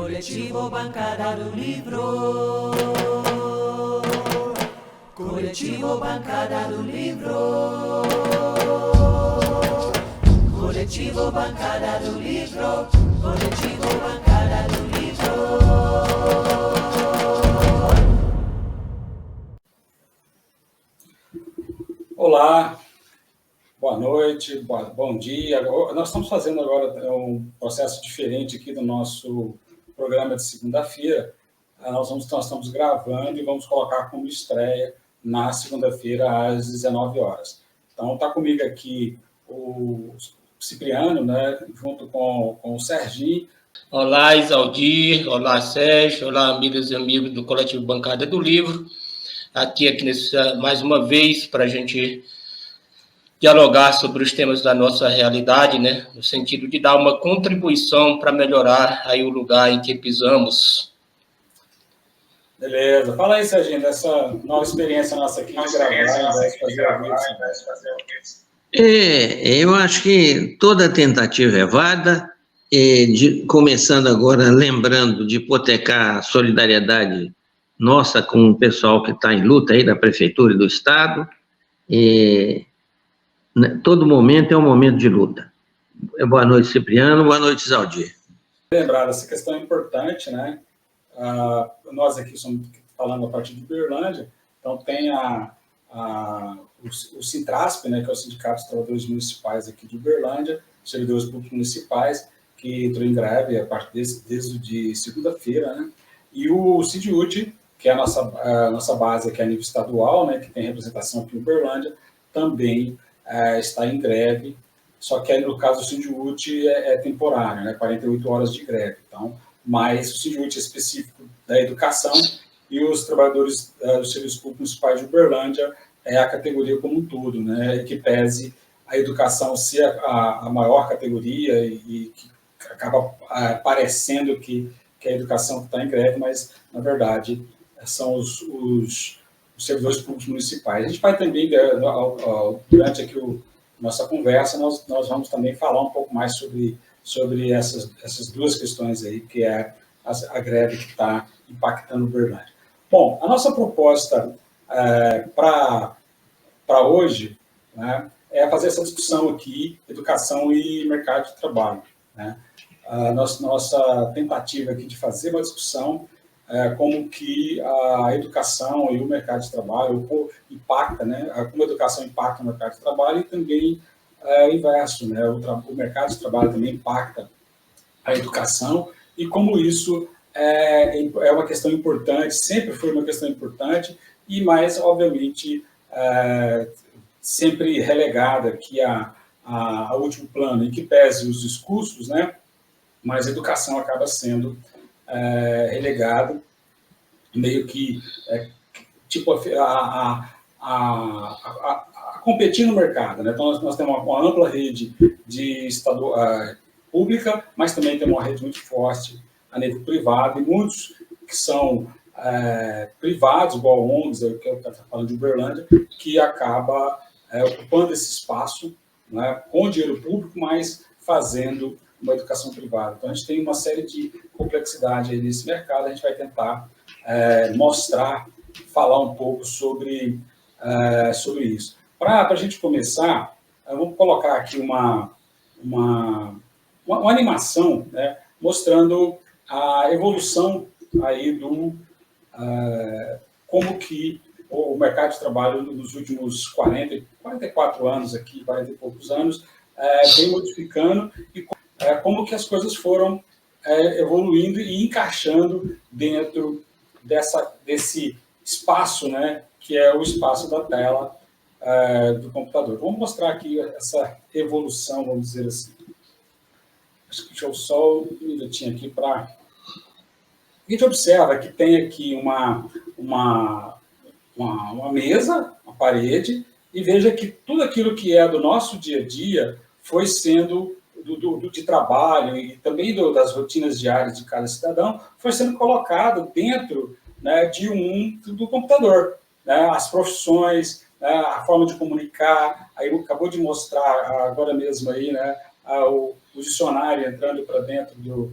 Coletivo Bancada do Livro. Coletivo Bancada do Livro. Coletivo Bancada do Livro. Coletivo Bancada do Livro. Olá, boa noite, bom dia. Nós estamos fazendo agora um processo diferente aqui do nosso programa de segunda-feira. Nós estamos gravando e vamos colocar como estreia na segunda-feira às 19 horas. Então, está comigo aqui o Cipriano, né, junto com o Serginho. Olá, Isaldir. Olá, Sérgio. Olá, amigas e amigos do Coletivo Bancada do Livro. Aqui mais uma vez para a gente dialogar sobre os temas da nossa realidade, né, no sentido de dar uma contribuição para melhorar aí o lugar em que pisamos. Beleza. Fala aí, Serginho, dessa nova experiência nossa aqui de gravar. Eu acho que toda tentativa é válida, começando agora lembrando de hipotecar a solidariedade nossa com o pessoal que está em luta aí da Prefeitura e do Estado. Todo momento é um momento de luta. Boa noite, Cipriano. Boa noite, Isaldir. Lembrar, essa questão é importante, né? Nós aqui estamos falando a partir de Uberlândia, então tem o Sintrasp, né, que é o Sindicato dos Trabalhadores Municipais aqui de Uberlândia, servidores públicos municipais, que entrou em greve a partir desde segunda-feira, né? E o Sindiúti, que é a nossa base aqui a nível estadual, né, que tem representação aqui em Uberlândia, também está em greve, só que aí, no caso do Sindiúti é temporário, né, 48 horas de greve. Então, mas o Sindiúti é específico da educação e os trabalhadores dos serviços públicos municipais de Uberlândia é a categoria como um todo, né, que pese a educação ser a maior categoria e que acaba parecendo que a educação está em greve, mas, na verdade, são os servidores públicos municipais. A gente vai também, durante aqui nossa conversa, nós vamos também falar um pouco mais sobre essas duas questões aí, que é a greve que está impactando o Uberlândia. Bom, a nossa proposta para hoje, né, é fazer essa discussão aqui, educação e mercado de trabalho, né? A nossa tentativa aqui de fazer uma discussão como que a educação e o mercado de trabalho impacta, né? Como a educação impacta o mercado de trabalho e também o inverso, né? O mercado de trabalho também impacta a educação e como isso é uma questão importante, sempre foi uma questão importante e mais, obviamente, sempre relegada aqui a último plano, em que pese os discursos, né? Mas a educação acaba sendo relegada, meio que tipo a competir no mercado, né? Então nós temos uma ampla rede de pública, mas também temos uma rede muito forte a nível privado, e muitos que são privados, igual ONGs, que eu estou falando de Uberlândia, que acaba ocupando esse espaço, né, com dinheiro público, mas fazendo uma educação privada. Então, a gente tem uma série de complexidade aí nesse mercado, a gente vai tentar falar um pouco sobre isso. Para a gente começar, vamos colocar aqui uma animação, né, mostrando a evolução aí como que o mercado de trabalho nos últimos 44 anos aqui, 40 e poucos anos, vem modificando e como que as coisas foram evoluindo e encaixando dentro desse espaço, né, que é o espaço da tela do computador. Vamos mostrar aqui essa evolução, vamos dizer assim. Deixa eu só um minutinho aqui para... A gente observa que tem aqui uma mesa, uma parede, e veja que tudo aquilo que é do nosso dia a dia foi sendo de trabalho e também das rotinas diárias de cada cidadão, foi sendo colocado dentro, né, do computador, né, as profissões, né, a forma de comunicar. Aí acabou de mostrar agora mesmo aí, né, o dicionário entrando para dentro do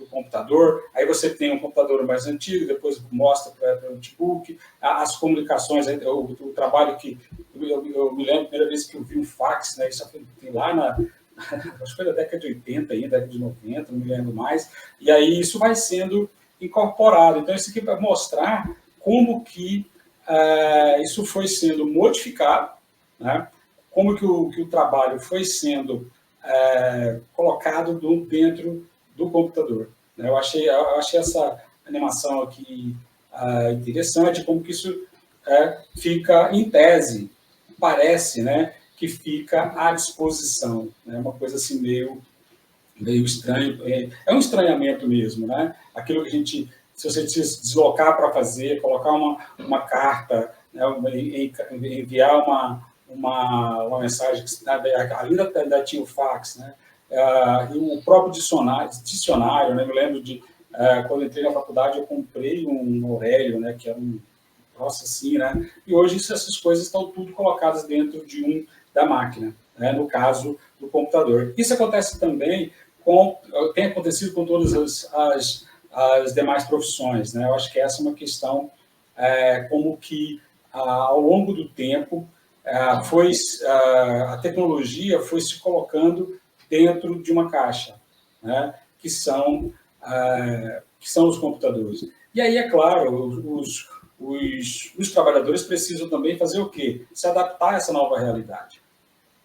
computador, aí você tem um computador mais antigo, depois mostra para o notebook, as comunicações, o trabalho que... Eu me lembro a primeira vez que eu vi um fax, né, isso tem lá acho que foi da década de 80, aí, década de 90, não me lembro mais, e aí isso vai sendo incorporado. Então, isso aqui vai mostrar como que isso foi sendo modificado, né, como que o trabalho foi sendo colocado dentro do computador. Eu achei essa animação aqui interessante, como que isso fica em tese, parece, né, que fica à disposição. É uma coisa assim meio estranho, é um estranhamento mesmo, né? Aquilo que a gente, se você se deslocar para fazer, colocar uma carta, né, enviar uma mensagem, ali ainda tinha o fax, né? E o próprio dicionário, né? Eu me lembro de, quando eu entrei na faculdade, eu comprei um Aurélio, né, que era um troço assim, né? E hoje essas coisas estão tudo colocadas dentro da máquina, né? No caso do computador. Isso acontece também tem acontecido com todas as demais profissões, né? Eu acho que essa é uma questão como que ao longo do tempo a tecnologia foi se colocando dentro de uma caixa, né? que são os computadores. E aí, é claro, os trabalhadores precisam também fazer o quê? Se adaptar a essa nova realidade.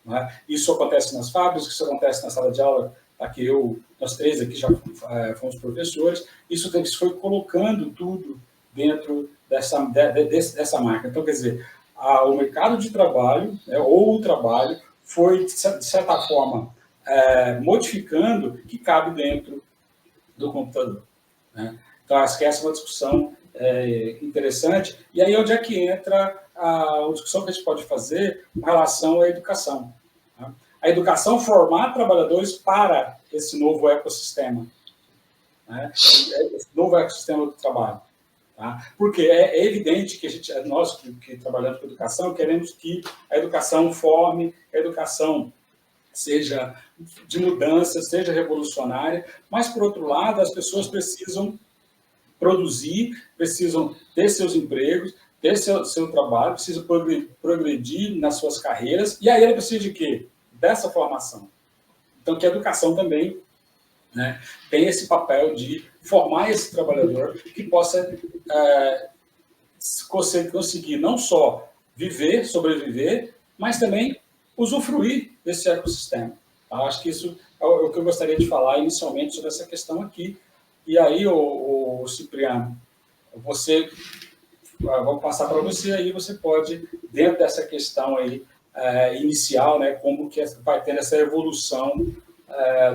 Né? Isso acontece nas fábricas, isso acontece na sala de aula, aqui nós três aqui já fomos professores, isso foi colocando tudo dentro dessa máquina. Então, quer dizer, o mercado de trabalho, né, ou o trabalho, foi, de certa forma, modificando que cabe dentro do computador. Né? Então, acho que essa é uma discussão interessante. E aí, onde é que entra a discussão que a gente pode fazer com relação à educação? Tá? A educação formar trabalhadores para esse novo ecossistema, né? Esse novo ecossistema do trabalho. Tá? Porque é evidente que nós que trabalhamos com educação, queremos que a educação forme, a educação seja de mudança, seja revolucionária, mas, por outro lado, as pessoas precisam produzir, precisam ter seus empregos, ter seu trabalho, precisam progredir nas suas carreiras, e aí ela precisa de quê? Dessa formação. Então, que a educação também, né, tem esse papel de formar esse trabalhador que possa conseguir não só viver, sobreviver, mas também usufruir desse ecossistema. Tá? Acho que isso é o que eu gostaria de falar inicialmente sobre essa questão aqui. E aí, o Cipriano, vou passar para você, aí você pode, dentro dessa questão aí, inicial, né, como que vai ter essa evolução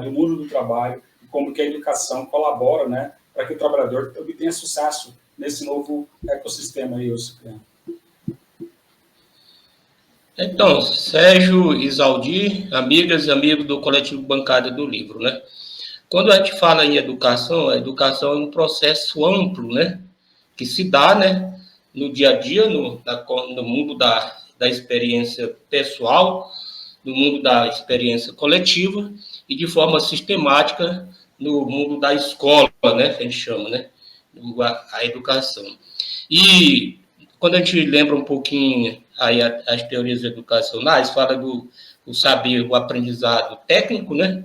do mundo do trabalho, como que a educação colabora, né, para que o trabalhador obtenha sucesso nesse novo ecossistema aí, Cipriano. Então, Sérgio, Isaldir, amigas e amigos do Coletivo Bancada do Livro, né? Quando a gente fala em educação, a educação é um processo amplo, né? Que se dá, né, no dia a dia, no mundo da experiência pessoal, no mundo da experiência coletiva e de forma sistemática no mundo da escola, né? Que a gente chama, né? A educação. E quando a gente lembra um pouquinho aí as teorias educacionais, fala do saber, o aprendizado técnico, né?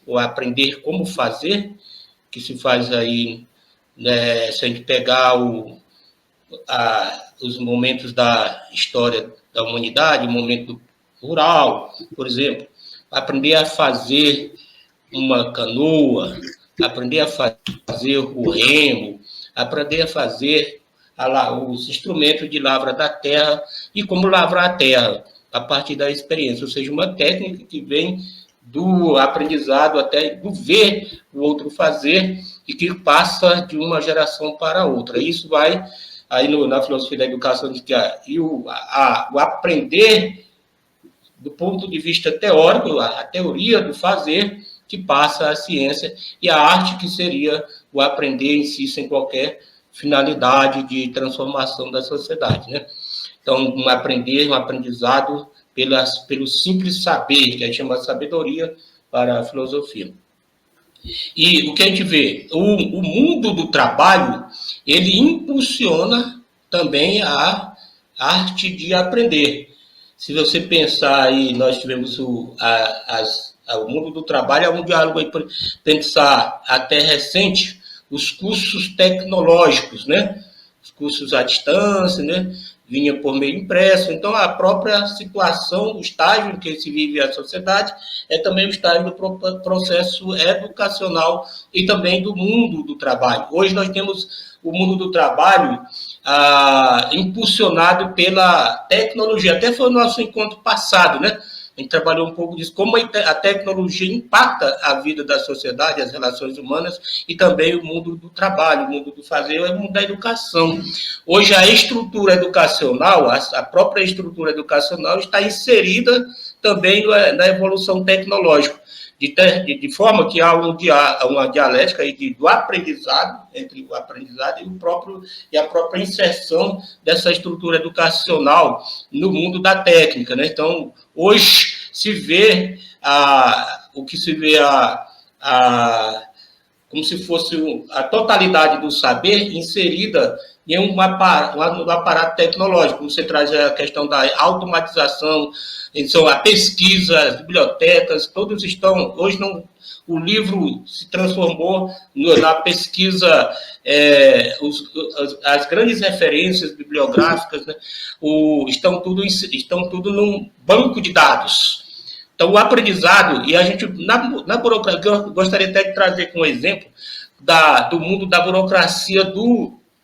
O aprender como fazer, que se faz aí, né, se a gente pegar os momentos da história da humanidade, o momento rural, por exemplo, aprender a fazer uma canoa, aprender a fazer o remo, aprender a fazer os instrumentos de lavra da terra e como lavrar a terra, a partir da experiência, ou seja, uma técnica que vem do aprendizado, até do ver o outro fazer, e que passa de uma geração para outra. Isso vai, aí na filosofia da educação, diz que o aprender, do ponto de vista teórico, a teoria do fazer, que passa a ciência, e a arte, que seria o aprender em si, sem qualquer finalidade de transformação da sociedade, né? Então, um aprendizado pelo simples saber, que a gente chama de sabedoria para a filosofia. E o que a gente vê, o mundo do trabalho, ele impulsiona também a arte de aprender. Se você pensar aí, nós tivemos o mundo do trabalho, é um diálogo aí para pensar até recente, os cursos tecnológicos, né? Os cursos à distância, né? Vinha por meio impresso. Então, a própria situação, o estágio em que se vive a sociedade, é também o estágio do processo educacional e também do mundo do trabalho. Hoje nós temos o mundo do trabalho impulsionado pela tecnologia. Até foi o nosso encontro passado, né? A gente trabalhou um pouco disso, como a tecnologia impacta a vida da sociedade, as relações humanas e também o mundo do trabalho, o mundo do fazer, o mundo da educação. Hoje a estrutura educacional, a própria estrutura educacional está inserida também na evolução tecnológica, de forma que há uma dialética aí do aprendizado, entre o aprendizado e a própria inserção dessa estrutura educacional no mundo da técnica, né? Então, hoje se vê como se fosse a totalidade do saber inserida em um aparato tecnológico. Você traz a questão da automatização, então a pesquisa, as bibliotecas, todos estão... Hoje o livro se transformou na pesquisa, as grandes referências bibliográficas, né, estão tudo num banco de dados. Então, o aprendizado, e a gente, na burocracia, eu gostaria até de trazer como exemplo do mundo da burocracia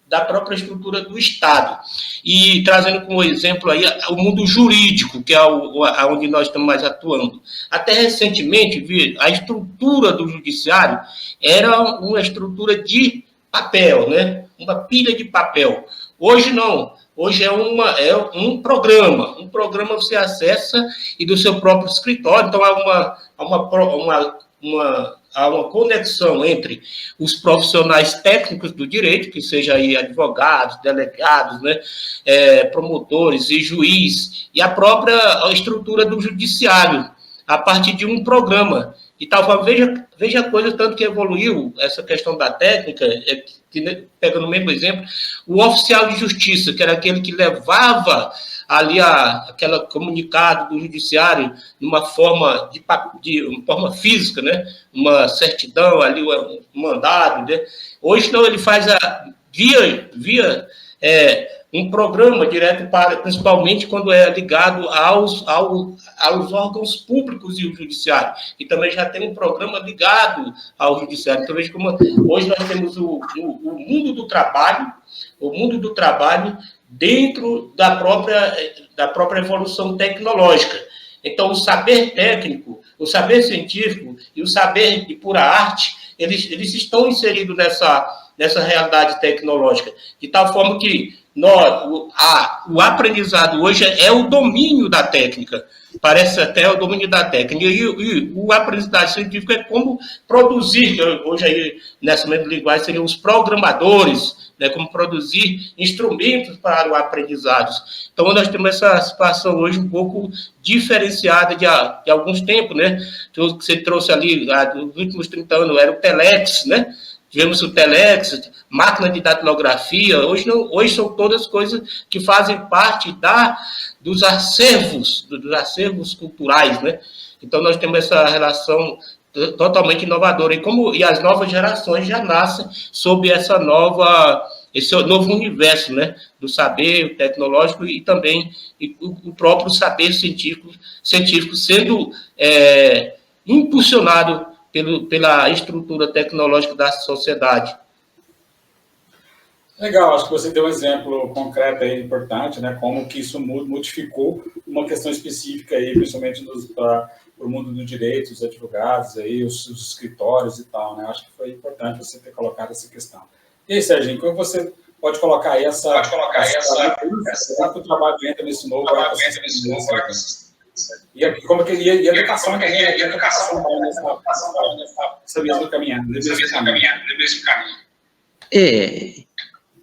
da própria estrutura do Estado. E trazendo como exemplo aí o mundo jurídico, que é onde nós estamos mais atuando. Até recentemente, a estrutura do judiciário era uma estrutura de papel, né? Uma pilha de papel. Hoje não. Hoje é um programa. Um programa você acessa e do seu próprio escritório. Então, há uma conexão entre os profissionais técnicos do direito, que seja aí advogados, delegados, né, promotores e juiz, e a própria estrutura do judiciário, a partir de um programa. E tal forma, veja a coisa, tanto que evoluiu essa questão da técnica, pegando o mesmo exemplo, o oficial de justiça, que era aquele que levava ali aquele comunicado do judiciário numa forma uma forma física, né? Uma certidão ali, um mandado, né? Hoje não, ele faz via um programa direto principalmente quando é ligado aos órgãos públicos e o judiciário, e também já tem um programa ligado ao judiciário. Então, veja como hoje nós temos o mundo do trabalho dentro da própria evolução tecnológica. Então, o saber técnico, o saber científico e o saber de pura arte, eles estão inseridos nessa realidade tecnológica, de tal forma que o aprendizado hoje é o domínio da técnica, parece até o domínio da técnica, e o aprendizado científico é como produzir, hoje aí, nessa mesma linguagem, seriam os programadores, né, como produzir instrumentos para o aprendizado. Então, nós temos essa situação hoje um pouco diferenciada de alguns tempos, né? O que você trouxe ali, nos últimos 30 anos, era o Telex, né? Tivemos o Telex, máquina de datilografia. Hoje são todas coisas que fazem parte dos acervos culturais, né? Então, nós temos essa relação totalmente inovadora. E as novas gerações já nascem sob esse novo universo, né? Do saber tecnológico e também o próprio saber científico sendo impulsionado pela estrutura tecnológica da sociedade. Legal, acho que você deu um exemplo concreto aí, importante, né? Como que isso modificou uma questão específica aí, principalmente para o mundo do direito, os advogados aí, os escritórios e tal, né? Acho que foi importante você ter colocado essa questão. E aí, Serginho, como você pode colocar aí essa o trabalho entra nesse novo e como que a educação também, a educação nessa mesma caminhada,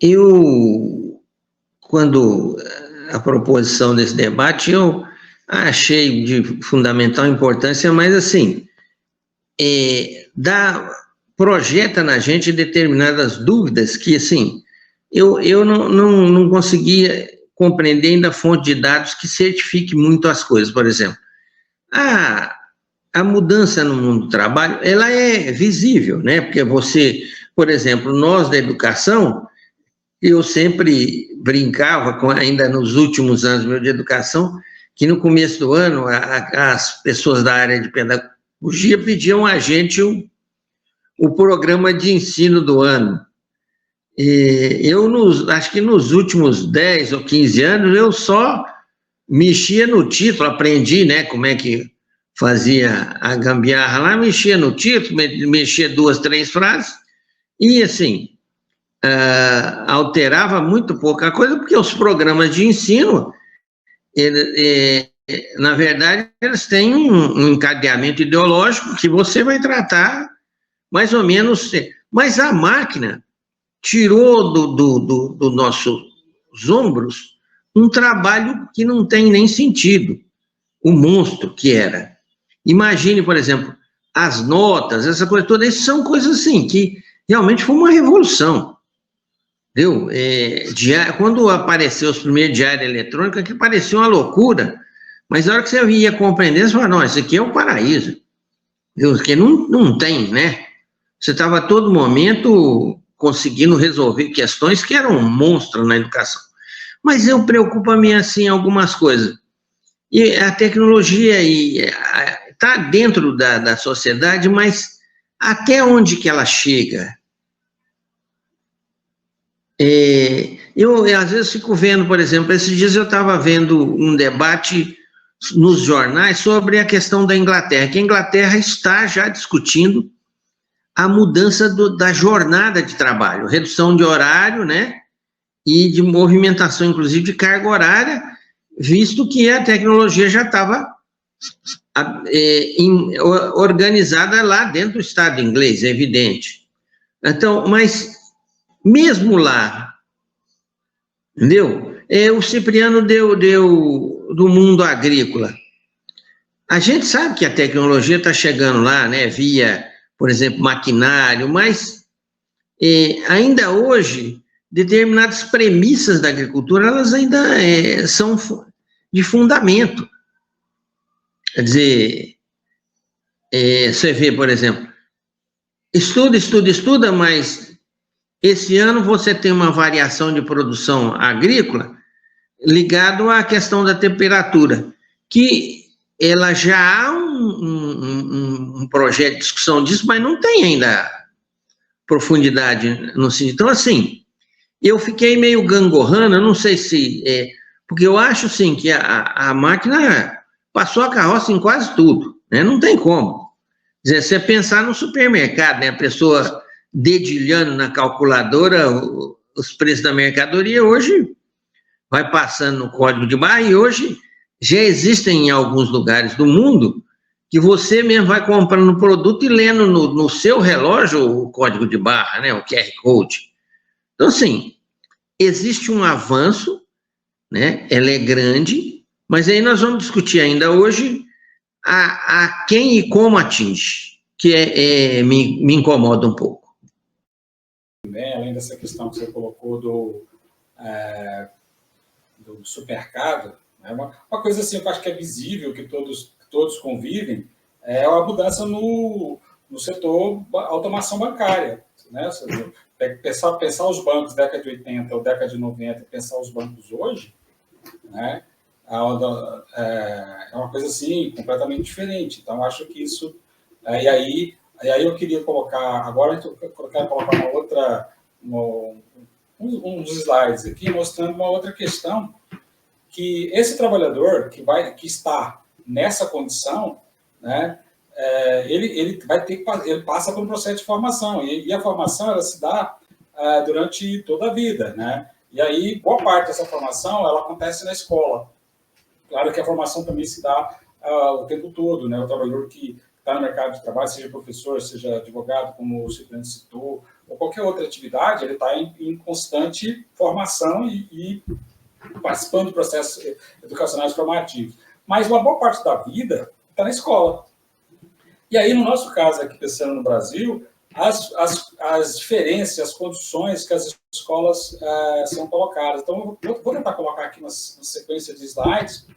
eu, quando a proposição desse debate, eu achei de fundamental importância, mas assim, projeta na gente determinadas dúvidas que, assim, eu não conseguia compreender ainda a fonte de dados que certifique muito as coisas. Por exemplo, a mudança no mundo do trabalho, ela é visível, né? Porque você, por exemplo, nós da educação, eu sempre brincava, ainda nos últimos anos meu de educação, que no começo do ano as pessoas da área de pedagogia pediam a gente o programa de ensino do ano. E eu, acho que nos últimos 10 ou 15 anos, eu só mexia no título, aprendi, né, como é que fazia a gambiarra lá, mexia no título, mexia 2, 3 frases, e assim, alterava muito pouca coisa, porque os programas de ensino, na verdade, eles têm um encadeamento ideológico que você vai tratar mais ou menos, mas a máquina tirou do nossos ombros um trabalho que não tem nem sentido, o monstro que era. Imagine, por exemplo, as notas, essa coisa toda, isso são coisas assim, que realmente foi uma revolução, entendeu? Quando apareceu os primeiros diários eletrônicos, que parecia uma loucura, mas na hora que você ia compreender, você fala, não, isso aqui é o paraíso, entendeu? Porque não tem, né? Você estava a todo momento conseguindo resolver questões que eram um monstro na educação. Mas eu preocupo-me, assim, algumas coisas. E a tecnologia está dentro da sociedade, mas até onde que ela chega? Eu, às vezes, fico vendo, por exemplo, esses dias eu estava vendo um debate nos jornais sobre a questão da Inglaterra, que a Inglaterra está já discutindo a mudança da jornada de trabalho, redução de horário, né, e de movimentação, inclusive, de carga horária, visto que a tecnologia já estava organizada lá dentro do Estado inglês, é evidente. Então, mas mesmo lá, entendeu? O Cipriano deu do mundo agrícola. A gente sabe que a tecnologia está chegando lá, né, via, por exemplo, maquinário, mas ainda hoje, determinadas premissas da agricultura, elas ainda são de fundamento. Quer dizer, você vê, por exemplo, estuda, mas esse ano você tem uma variação de produção agrícola ligado à questão da temperatura, que ela já há um projeto de discussão disso, mas não tem ainda profundidade no sentido. Então, assim, eu fiquei meio gangorrando, não sei se... porque eu acho, sim, que a máquina passou a carroça em quase tudo, né? Não tem como. Quer dizer, você pensar no supermercado, né? A pessoa dedilhando na calculadora os preços da mercadoria, hoje vai passando no código de barra, e hoje já existem em alguns lugares do mundo que você mesmo vai comprando o produto e lendo no seu relógio o código de barra, né, o QR Code. Então, assim, existe um avanço, né, ela é grande, mas aí nós vamos discutir ainda hoje a quem e como atinge, que me incomoda um pouco. Também, além dessa questão que você colocou do supermercado, né, uma coisa assim que eu acho que é visível, que todos convivem, é a mudança no setor automação bancária, né? Pensar os bancos da década de 80 ou década de 90 e pensar os bancos hoje, né, é uma coisa assim completamente diferente. Então, acho que isso... E aí eu queria colocar... Agora, eu quero colocar uns slides aqui mostrando uma outra questão, que esse trabalhador que está nessa condição, né, ele passa por um processo de formação, e a formação ela se dá durante toda a vida, né? E aí, boa parte dessa formação ela acontece na escola. Claro que a formação também se dá o tempo todo, né? O trabalhador que está no mercado de trabalho, seja professor, seja advogado, como o Cipriano citou, ou qualquer outra atividade, ele está em constante formação e participando de processos educacionais formativos. Mas uma boa parte da vida está na escola. E aí, no nosso caso aqui, pensando no Brasil, as diferenças, as condições que as escolas são colocadas. Então, vou tentar colocar aqui uma sequência de slides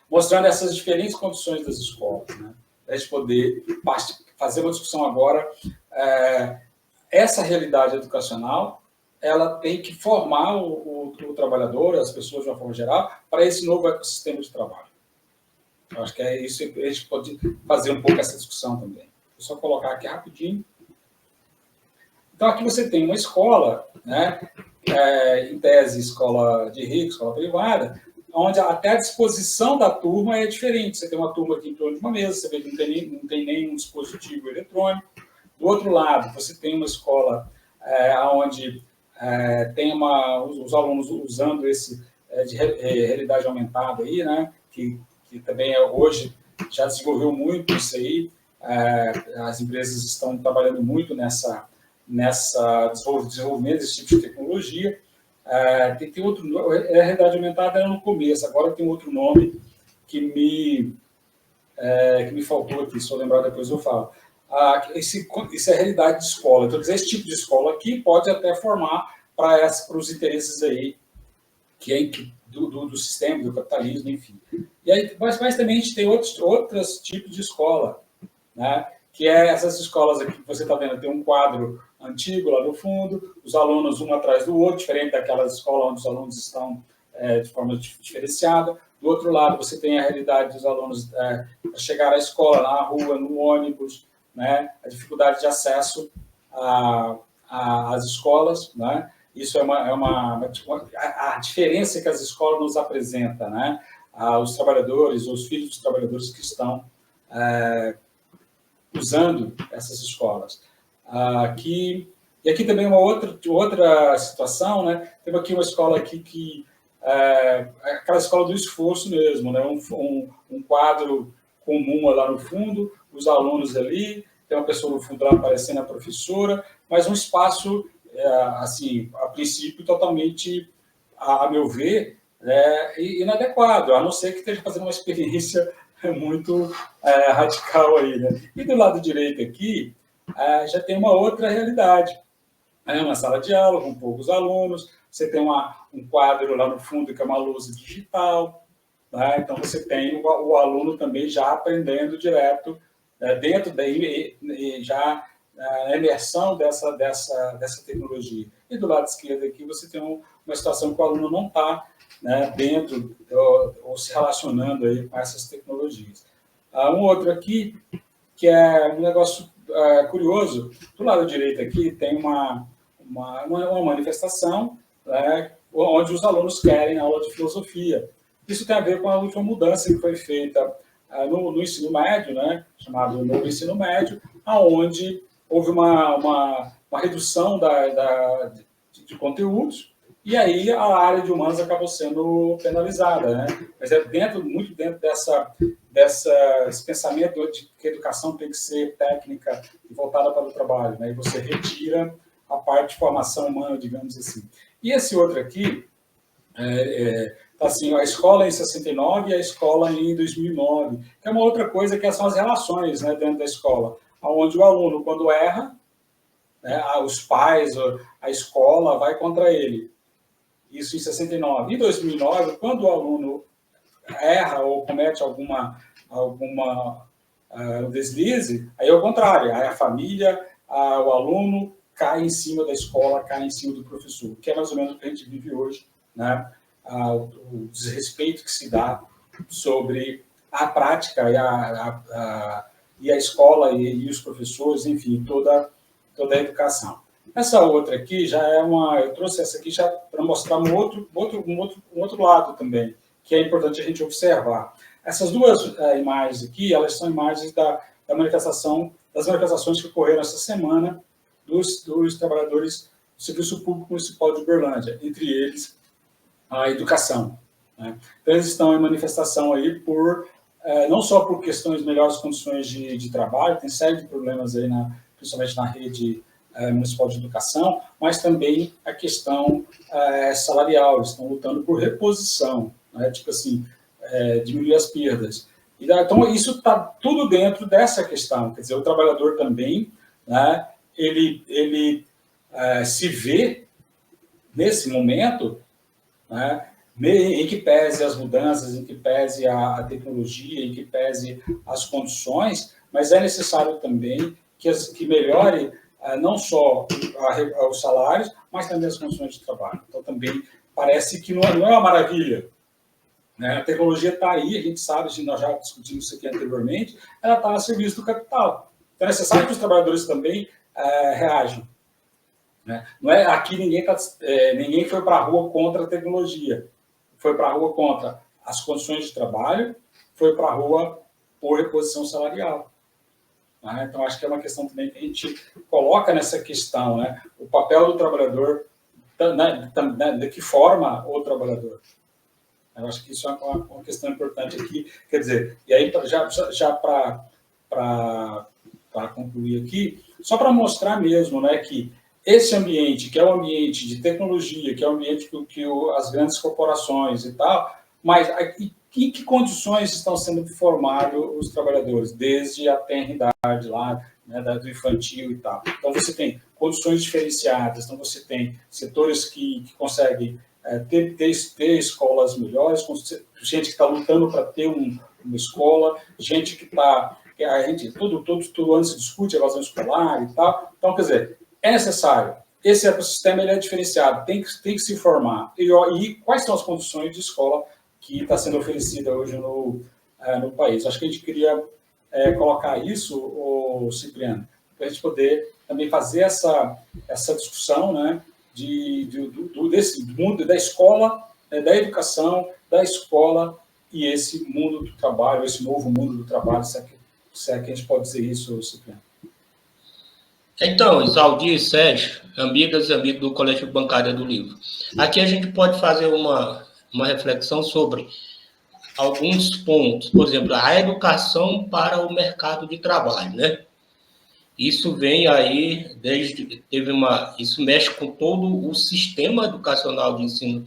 mostrando essas diferentes condições das escolas, né? Para a gente poder fazer uma discussão agora. Essa realidade educacional, ela tem que formar o trabalhador, as pessoas de uma forma geral, para esse novo ecossistema de trabalho. Eu acho que é isso, a gente pode fazer um pouco essa discussão também. Vou só colocar aqui rapidinho. Então, aqui você tem uma escola, né, em tese, escola de rico, escola privada, onde até a disposição da turma é diferente. Você tem uma turma aqui em torno de uma mesa, você vê que não tem nenhum dispositivo eletrônico. Do outro lado, você tem uma escola onde tem os alunos usando esse de realidade aumentada aí, né, que também hoje já desenvolveu muito isso aí. As empresas estão trabalhando muito nessa desenvolvimento desse tipo de tecnologia. Tem outro, a realidade aumentada era no começo, agora tem outro nome que me faltou aqui, se eu lembrar depois eu falo. Isso é a realidade de escola. Então, esse tipo de escola aqui pode até formar para os interesses aí do sistema, do capitalismo, enfim. E aí, mas também a gente tem outros tipos de escola, né? Que é essas escolas aqui que você está vendo, tem um quadro antigo lá no fundo, os alunos um atrás do outro, diferente daquelas escolas onde os alunos estão de forma diferenciada. Do outro lado, você tem a realidade dos alunos para chegar à escola, na rua, no ônibus, né? A dificuldade de acesso às escolas, né? Isso é a diferença que as escolas nos apresentam, né? Os trabalhadores, os filhos dos trabalhadores que estão usando essas escolas. E aqui também uma outra situação, né? Temos aqui uma escola aqui que aquela escola do esforço mesmo, né? Um quadro comum lá no fundo, os alunos ali, tem uma pessoa no fundo lá aparecendo a professora, mas um espaço, assim, a princípio, totalmente, a meu ver, inadequado, a não ser que esteja fazendo uma experiência muito radical aí, né? E do lado direito aqui, já tem uma outra realidade. Uma sala de aula com poucos alunos, você tem um quadro lá no fundo que é uma lousa digital, né? Então você tem o aluno também já aprendendo direto, dentro daí, já a imersão dessa tecnologia. E do lado esquerdo aqui você tem uma situação que o aluno não está, né, dentro ou se relacionando aí com essas tecnologias. Um outro aqui, que é um negócio curioso, do lado direito aqui tem uma manifestação, né, onde os alunos querem aula de filosofia. Isso tem a ver com a última mudança que foi feita no ensino médio, né, chamado novo ensino médio, onde houve uma redução de conteúdos, e aí a área de humanas acabou sendo penalizada, né? Mas muito dentro desse pensamento de que a educação tem que ser técnica e voltada para o trabalho, né? E você retira a parte de formação humana, digamos assim. E esse outro aqui, assim, a escola em 69 e a escola em 2009, que é uma outra coisa que são as relações, né, dentro da escola, onde o aluno, quando erra, né, os pais, a escola vai contra ele. Isso em 69. Em 2009, quando o aluno erra ou comete alguma deslize, aí é o contrário, aí a família, o aluno cai em cima da escola, cai em cima do professor, que é mais ou menos o que a gente vive hoje, né? O desrespeito que se dá sobre a prática e a escola e os professores, enfim, toda a educação. Essa outra aqui já é eu trouxe essa aqui já para mostrar um outro lado também, que é importante a gente observar. Essas duas imagens aqui, elas são imagens das manifestações que ocorreram essa semana dos trabalhadores do Serviço Público Municipal de Uberlândia, entre eles a educação, né? Então, eles estão em manifestação aí não só por questões de melhores condições de trabalho, tem série de problemas aí, principalmente na rede municipal de educação, mas também a questão salarial, eles estão lutando por reposição, né? Tipo assim, diminuir as perdas. Então, isso está tudo dentro dessa questão, quer dizer, o trabalhador também, né, ele se vê, nesse momento, né, em que pese as mudanças, em que pese a tecnologia, em que pese as condições, mas é necessário também que melhore não só os salários, mas também as condições de trabalho. Então, também parece que não é uma maravilha, né? A tecnologia está aí, a gente sabe, nós já discutimos isso aqui anteriormente, ela está a serviço do capital. Então, é necessário que os trabalhadores também reajam. Né? Não é aqui ninguém foi para a rua contra a tecnologia, foi para a rua contra as condições de trabalho, foi para a rua por reposição salarial. Né? Então, acho que é uma questão também que a gente coloca nessa questão, né? O papel do trabalhador, de que forma o trabalhador. Eu acho que isso é uma questão importante aqui. Quer dizer, e aí, já para concluir aqui, só para mostrar mesmo, né, que esse ambiente, que é o ambiente de tecnologia, que é o ambiente que as grandes corporações e tal, mas em que condições estão sendo formados os trabalhadores, desde a tenridade lá, né, do infantil e tal. Então, você tem condições diferenciadas, então você tem setores que conseguem ter escolas melhores, gente que está lutando para ter uma escola, gente que está... A gente, todo ano se discute a evasão escolar e tal. Então, quer dizer, é necessário. Esse ecossistema ele é diferenciado, tem que se formar. E quais são as condições de escola que está sendo oferecida hoje no país? Acho que a gente queria colocar isso, Cipriano, para a gente poder também fazer essa discussão, né, desse mundo da escola, da educação, da escola e esse mundo do trabalho, esse novo mundo do trabalho, se é que a gente pode dizer isso, Cipriano. Então, Isaldir e Sérgio, amigas e amigos do Coletivo Bancária do Livro, aqui a gente pode fazer uma reflexão sobre alguns pontos, por exemplo, a educação para o mercado de trabalho, né? Isso vem aí isso mexe com todo o sistema educacional de ensino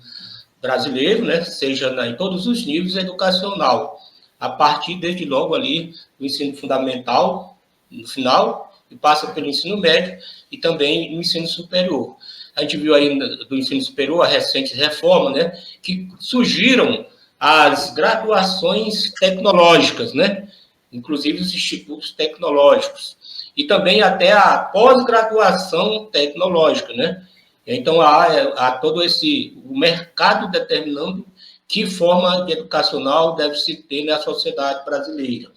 brasileiro, né? Seja em todos os níveis educacional, a partir desde logo ali do ensino fundamental, no final, e passa pelo ensino médio e também no ensino superior. A gente viu aí do ensino superior a recente reforma, né, que surgiram as graduações tecnológicas, né, inclusive os institutos tecnológicos, e também até a pós-graduação tecnológica, né. Então, há todo o mercado determinando que forma educacional deve se ter na sociedade brasileira.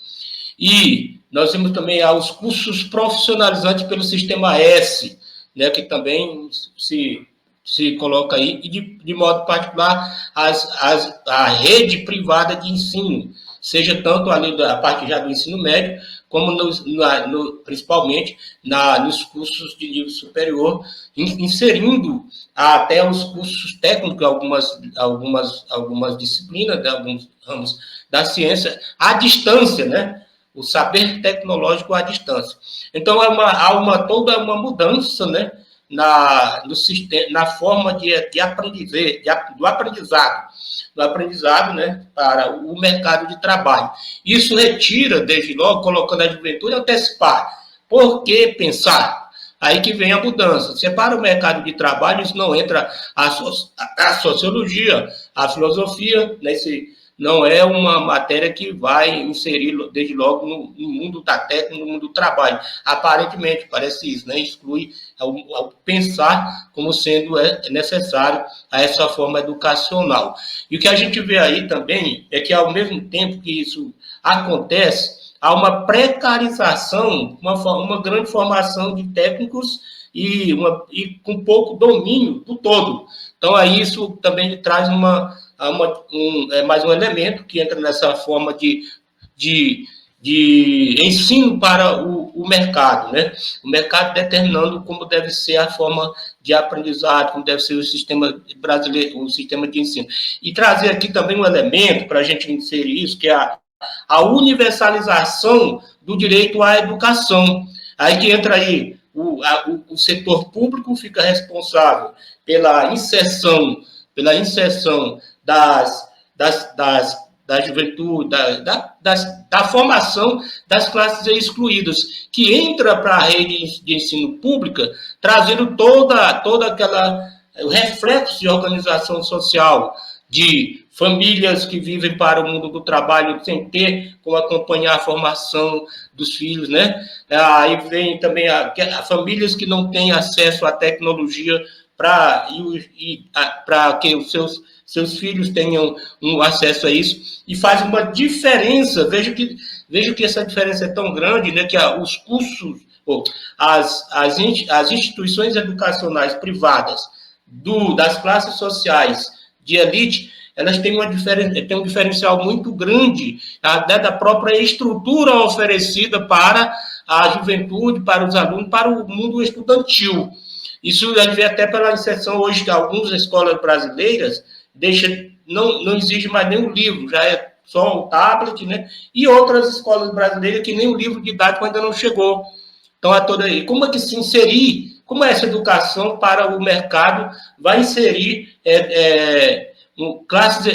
E nós temos também os cursos profissionalizantes pelo Sistema S, né, que também se coloca aí, e de modo particular a rede privada de ensino, seja tanto ali a parte já do ensino médio, como principalmente nos cursos de nível superior, inserindo até os cursos técnicos, algumas disciplinas, né, alguns ramos da ciência, à distância, né? O saber tecnológico à distância. Então, há toda uma mudança, né, na forma do aprendizado, né, para o mercado de trabalho. Isso retira, desde logo, colocando a juventude a antecipar. Por que pensar? Aí que vem a mudança. Se para o mercado de trabalho, isso não entra a sociologia, a filosofia, não é uma matéria que vai inserir, desde logo, no mundo da técnica, no mundo do trabalho. Aparentemente, parece isso, né? Exclui ao pensar como sendo necessário a essa forma educacional. E o que a gente vê aí também é que, ao mesmo tempo que isso acontece, há uma precarização, uma grande formação de técnicos e com pouco domínio do todo. Então, aí isso também traz mais um elemento que entra nessa forma de ensino para o mercado, né? O mercado determinando como deve ser a forma de aprendizado, como deve ser o sistema brasileiro, o sistema de ensino. E trazer aqui também um elemento para a gente inserir isso, que é a universalização do direito à educação. Aí que entra aí o setor público fica responsável pela inserção das da juventude, da formação das classes excluídas, que entra para a rede de ensino pública, trazendo toda aquela o reflexo de organização social, de famílias que vivem para o mundo do trabalho sem ter como acompanhar a formação dos filhos, né? Aí vem também famílias que não têm acesso à tecnologia para que os seus filhos tenham um acesso a isso, e faz uma diferença. Vejo que essa diferença é tão grande, né, que os cursos, as instituições educacionais privadas das classes sociais de elite, elas têm um diferencial muito grande da própria estrutura oferecida para a juventude, para os alunos, para o mundo estudantil. Isso a gente vê até pela inserção hoje de algumas escolas brasileiras, não exige mais nenhum livro, já é só o tablet, né? E outras escolas brasileiras que nem o livro didático ainda não chegou. Então, como é que se inserir, como essa educação para o mercado vai inserir classes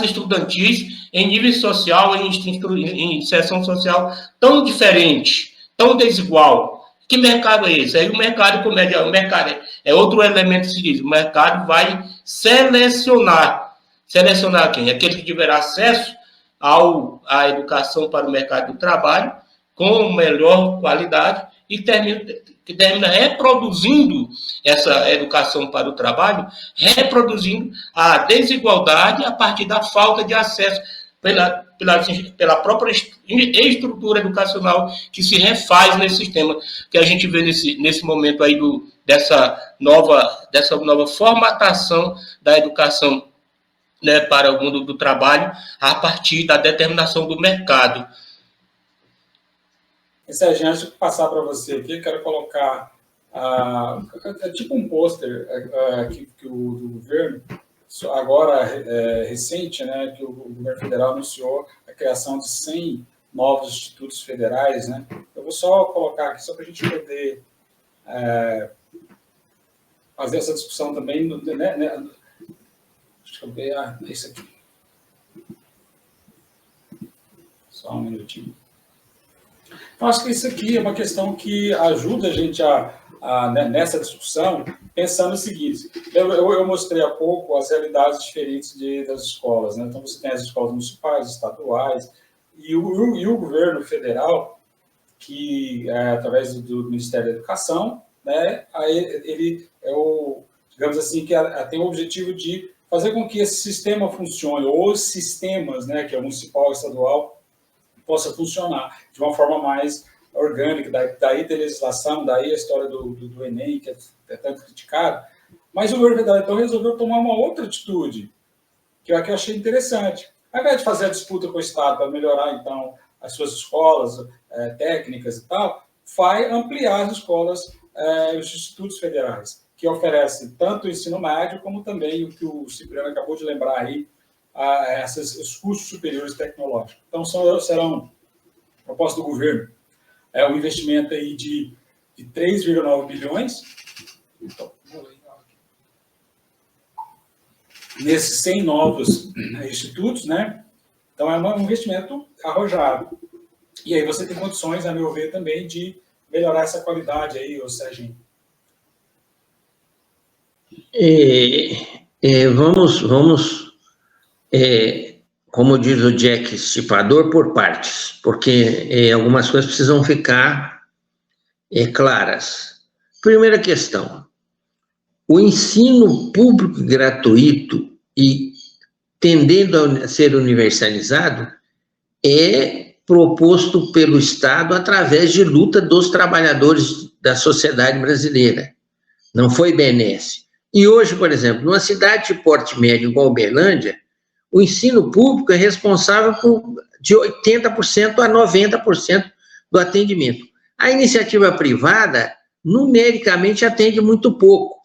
estudantis em nível social, em inserção social tão diferente, tão desigual? Que mercado é esse? Aí o mercado é outro elemento que se diz. O mercado vai selecionar quem? Aquele que tiver acesso à educação para o mercado do trabalho com melhor qualidade e que termina reproduzindo essa educação para o trabalho, reproduzindo a desigualdade a partir da falta de acesso pela própria estrutura educacional que se refaz nesse sistema que a gente vê nesse momento aí dessa nova formatação da educação, né, para o mundo do trabalho a partir da determinação do mercado. Sérgio, antes de passar para você aqui, quero colocar tipo um pôster aqui do governo, agora recente, né, que o governo federal anunciou a criação de 100 novos institutos federais, né? Eu vou só colocar aqui, só para a gente poder fazer essa discussão também, né? Deixa eu ver, esse aqui. Só um minutinho. Então, acho que isso aqui é uma questão que ajuda a gente nessa discussão, pensando o seguinte: eu mostrei há pouco as realidades diferentes das escolas, né? Então, você tem as escolas municipais, estaduais, e o governo federal, que através do Ministério da Educação, né, ele digamos assim, que tem o objetivo de fazer com que esse sistema funcione, ou os sistemas, né, que é o municipal e estadual, possa funcionar de uma forma mais orgânica, daí da legislação, daí a história do Enem, que é tanto criticado. Mas o governo federal, então, resolveu tomar uma outra atitude, que eu achei interessante. Ao invés de fazer a disputa com o Estado para melhorar, então, as suas escolas técnicas e tal, vai ampliar as escolas, os institutos federais, que oferecem tanto o ensino médio, como também o que o Cipriano acabou de lembrar aí, os cursos superiores tecnológicos. Então, serão, proposta do governo, um investimento aí de 3,9 bilhões, então, nesses 100 novos institutos, né? Então, é um investimento arrojado. E aí você tem condições, a meu ver, também de melhorar essa qualidade aí, Serginho. Vamos como diz o Jack Stripador, por partes, porque algumas coisas precisam ficar claras. Primeira questão: o ensino público gratuito e tendendo a ser universalizado é proposto pelo Estado através de luta dos trabalhadores da sociedade brasileira. Não foi benesse. E hoje, por exemplo, numa cidade de porte médio igual Uberlândia, o ensino público é responsável por de 80% a 90% do atendimento. A iniciativa privada, numericamente, atende muito pouco.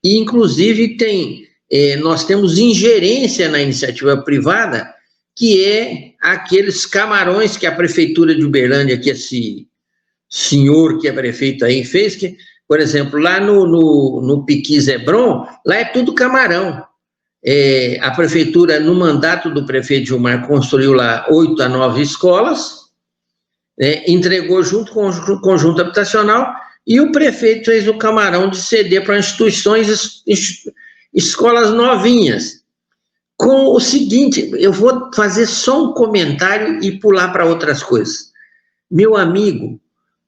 E, inclusive, nós temos ingerência na iniciativa privada, que é aqueles camarões que a prefeitura de Uberlândia, que esse senhor que é prefeito aí fez, que, por exemplo, lá no Piqui Zebron, lá é tudo camarão. A prefeitura, no mandato do prefeito Gilmar, construiu lá 8 a 9 escolas, entregou junto com o conjunto habitacional, e o prefeito fez o camarão de ceder para instituições, escolas novinhas. Com o seguinte, eu vou fazer só um comentário e pular para outras coisas. Meu amigo,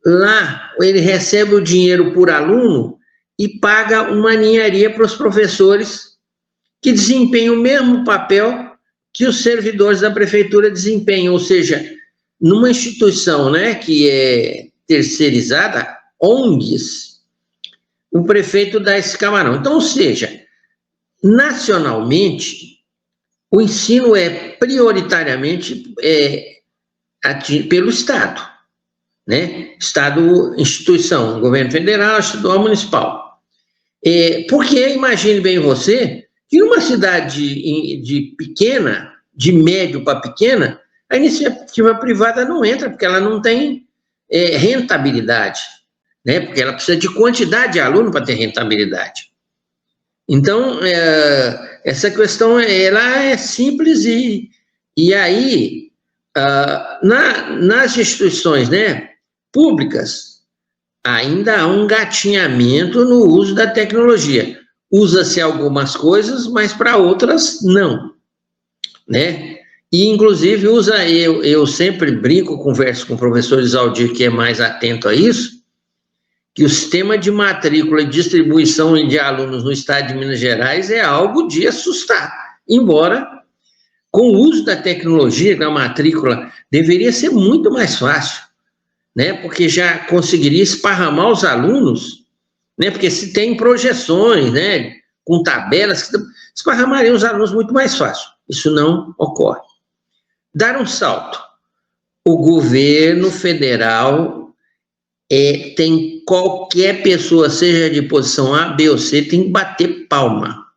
lá ele recebe o dinheiro por aluno e paga uma ninharia para os professores que desempenham o mesmo papel que os servidores da prefeitura desempenham, ou seja, numa instituição, né, que é terceirizada, ONGs, o prefeito dá esse camarão. Então, ou seja, nacionalmente, o ensino é prioritariamente pelo Estado, né? Estado, instituição, governo federal, estadual, municipal. Porque, imagine bem você, que numa cidade de pequena, de médio para pequena, a iniciativa privada não entra, porque ela não tem rentabilidade, né? Porque ela precisa de quantidade de aluno para ter rentabilidade. Então, essa questão ela é simples e aí, nas instituições, né, públicas, ainda há um gatinhamento no uso da tecnologia. Usa-se algumas coisas, mas para outras não, né? E, inclusive, eu sempre brinco, converso com o professor Isaldir, que é mais atento a isso, que o sistema de matrícula e distribuição de alunos no estado de Minas Gerais é algo de assustar, embora, com o uso da tecnologia, da matrícula, deveria ser muito mais fácil, né? Porque já conseguiria esparramar os alunos, né? Porque se tem projeções, né, com tabelas, esparramariam os alunos muito mais fácil. Isso não ocorre. Dar um salto. O governo federal tem qualquer pessoa, seja de posição A, B ou C, tem que bater palma.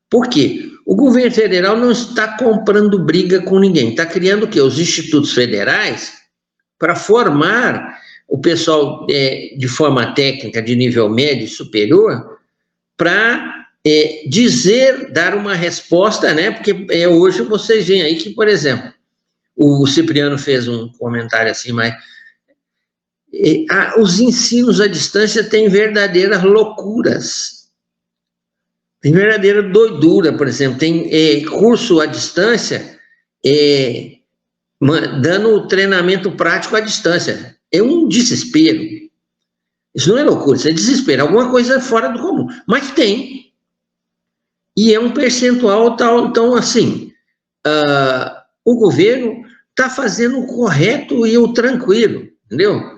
Por quê? O governo federal não está comprando briga com ninguém, está criando o quê? Os institutos federais para formar o pessoal de forma técnica, de nível médio e superior, para dar uma resposta, né? Porque hoje vocês veem aí que, por exemplo, o Cipriano fez um comentário assim, mas os ensinos à distância têm verdadeiras loucuras, tem verdadeira doidura. Por exemplo, tem curso à distância dando treinamento prático à distância. É um desespero. Isso não é loucura, isso é desespero, alguma coisa fora do comum, mas tem. E é um percentual tal. Então, assim, o governo está fazendo o correto e o tranquilo, entendeu?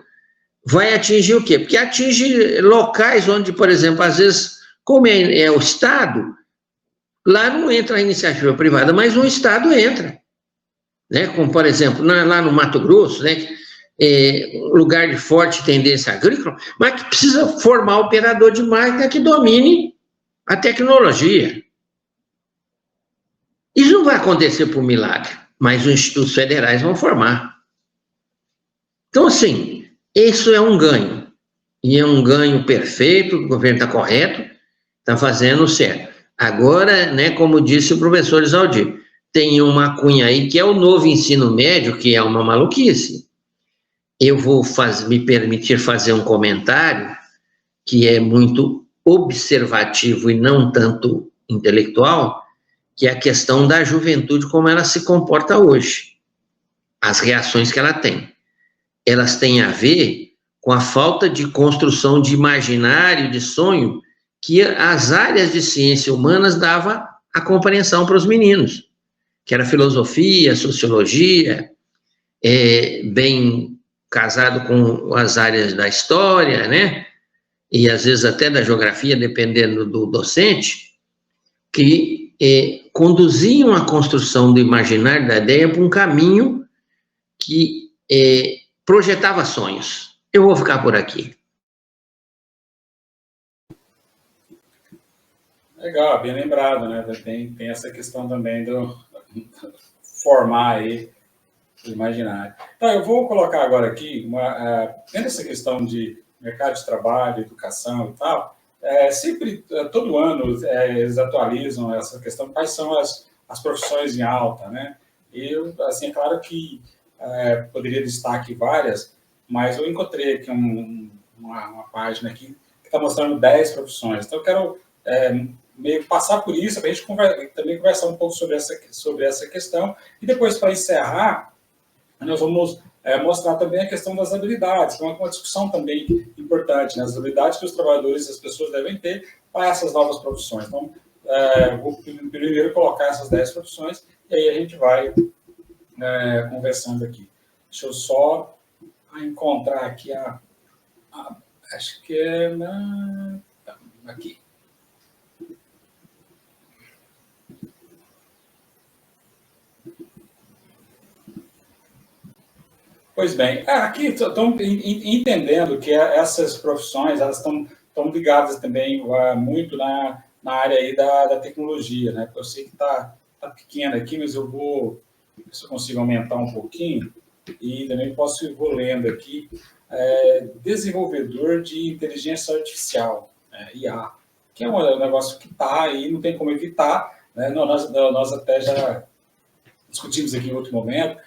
Vai atingir o quê? Porque atinge locais onde, por exemplo, às vezes, como é o Estado, lá não entra a iniciativa privada, mas o Estado entra, né? Como, por exemplo, lá no Mato Grosso, né? Lugar de forte tendência agrícola, mas que precisa formar operador de máquina que domine a tecnologia. Isso não vai acontecer por milagre, mas os institutos federais vão formar. Então, assim, isso é um ganho, e é um ganho perfeito, o governo está correto, está fazendo certo. Agora, né, como disse o professor Isaldir, tem uma cunha aí que é o novo ensino médio, que é uma maluquice. Eu vou me permitir fazer um comentário que é muito observativo e não tanto intelectual, que é a questão da juventude, como ela se comporta hoje, as reações que ela tem. Elas têm a ver com a falta de construção de imaginário, de sonho, que as áreas de ciências humanas davam a compreensão para os meninos, que era filosofia, sociologia, bem casado com as áreas da história, né? E às vezes até da geografia, dependendo do docente, que conduziam a construção do imaginário, da ideia, para um caminho que projetava sonhos. Eu vou ficar por aqui. Legal, bem lembrado, né? Tem essa questão também do formar aí o imaginário. Então, eu vou colocar agora aqui, tendo essa questão de mercado de trabalho, educação e tal, sempre, todo ano, eles atualizam essa questão, quais são as profissões em alta, né? Eu, assim, é claro que poderia listar aqui várias, mas eu encontrei aqui uma página aqui que está mostrando 10 profissões. Então, eu quero meio passar por isso, para a gente também conversar um pouco sobre essa questão. E depois, para encerrar, nós vamos mostrar também a questão das habilidades, que é uma discussão também importante, né? As habilidades que os trabalhadores e as pessoas devem ter para essas novas profissões. Então, vou primeiro colocar essas 10 profissões e aí a gente vai conversando aqui. Deixa eu só encontrar aqui acho que é aqui. Pois bem, aqui estão entendendo que essas profissões elas estão ligadas também muito na área aí da tecnologia, né? Eu sei que está pequeno aqui, mas eu vou ver se eu consigo aumentar um pouquinho e também vou lendo aqui. Desenvolvedor de inteligência artificial, IA, que é um negócio que está aí, não tem como evitar, né? Nós até já discutimos aqui em outro momento.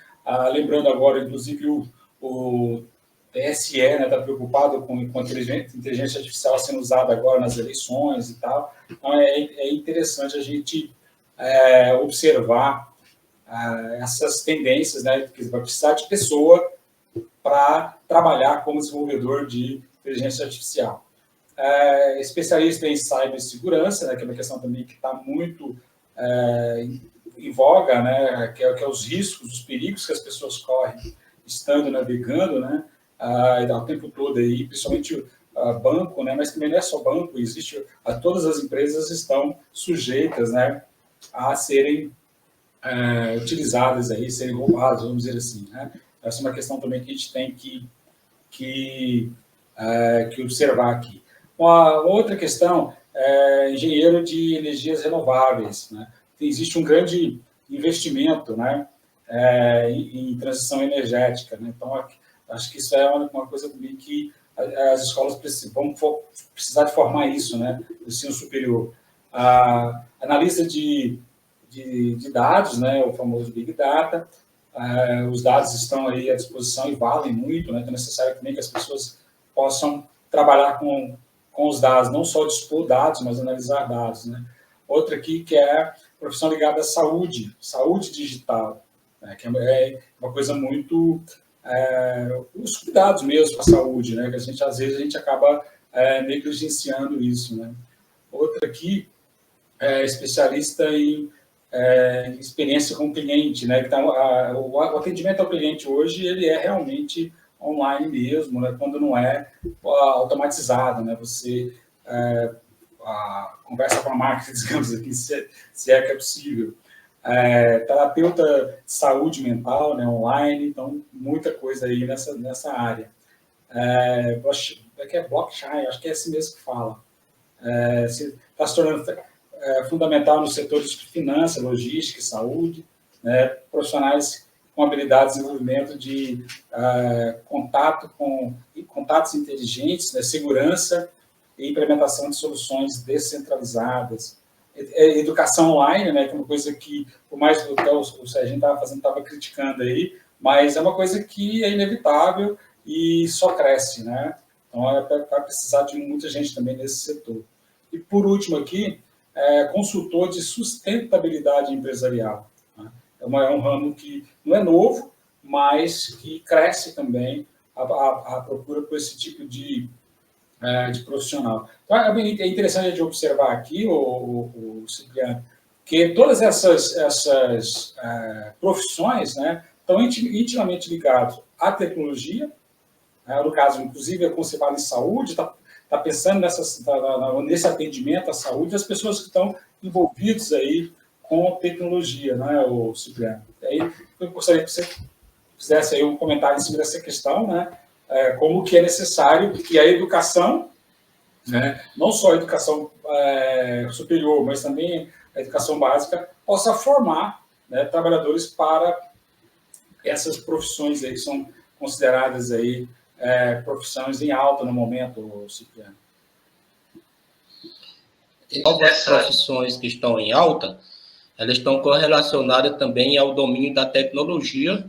Lembrando agora, inclusive, o TSE está preocupado com a inteligência artificial sendo usada agora nas eleições e tal. Então, é interessante a gente observar essas tendências, né, que vai precisar de pessoa para trabalhar como desenvolvedor de inteligência artificial. Especialista em cibersegurança, né, que é uma questão também que está muito em voga, né, que é os riscos, os perigos que as pessoas correm estando navegando, né, o tempo todo aí, principalmente banco, né, mas também não é só banco, todas as empresas estão sujeitas, né, a serem utilizadas aí, serem roubadas, vamos dizer assim, né. Essa é uma questão também que a gente tem que observar aqui. Uma outra questão engenheiro de energias renováveis, né. Existe um grande investimento, né, em transição energética, né? Então, acho que isso é uma coisa também que as escolas vão precisar de formar isso, né, no ensino superior. Analista de dados, né, o famoso Big Data, os dados estão aí à disposição e valem muito, né? Então é necessário também que as pessoas possam trabalhar com os dados, não só dispor dados, mas analisar dados, né? Outra aqui que é profissão ligada à saúde digital, né, que é uma coisa muito os cuidados mesmo para a saúde, né, que às vezes a gente acaba negligenciando isso, né. Outra aqui é especialista em experiência com o cliente, né. Então, o atendimento ao cliente hoje ele é realmente online mesmo, né, quando não é automatizado, né. Você conversa com a máquina, digamos aqui, se é que é possível. Terapeuta de saúde mental, né, online, então muita coisa aí nessa área. Que é blockchain, acho que é assim mesmo que fala. Está se tornando fundamental nos setores de finanças, logística e saúde, né, profissionais com habilidades de desenvolvimento de contatos inteligentes, né, segurança e implementação de soluções descentralizadas. Educação online, né, que é uma coisa que, por mais que o Serginho estava criticando aí, mas é uma coisa que é inevitável e só cresce, né? Então, vai precisar de muita gente também nesse setor. E, por último aqui, consultor de sustentabilidade empresarial, né? É um ramo que não é novo, mas que cresce também a procura por esse tipo de profissional. Então, é interessante a gente observar aqui, o Cipriano, que todas essas profissões, né, estão intimamente ligadas à tecnologia, né, no caso, inclusive, quando você fala em saúde, está pensando nesse atendimento à saúde, as pessoas que estão envolvidas aí com tecnologia, né, o Cipriano. Aí, eu gostaria que você fizesse aí um comentário em cima dessa questão, né, como que é necessário que a educação, né, não só a educação superior, mas também a educação básica, possa formar, né, trabalhadores para essas profissões aí que são consideradas aí profissões em alta no momento, Cipriano. novas profissões que estão em alta, elas estão correlacionadas também ao domínio da tecnologia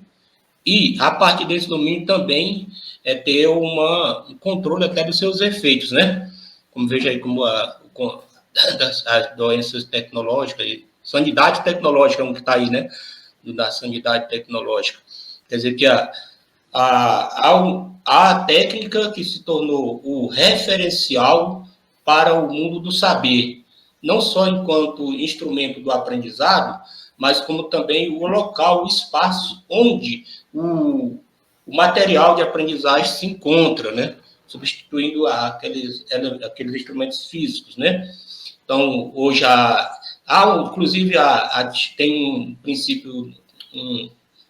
e, a partir desse domínio, também ter um controle até dos seus efeitos, né? Como veja aí como as doenças tecnológicas, sanidade tecnológica é um que está aí, né? Da sanidade tecnológica. Quer dizer que a técnica que se tornou o referencial para o mundo do saber, não só enquanto instrumento do aprendizado, mas como também o local, o espaço onde o material de aprendizagem se encontra, né? Substituindo aqueles instrumentos físicos, né? Então, hoje, inclusive, tem um princípio,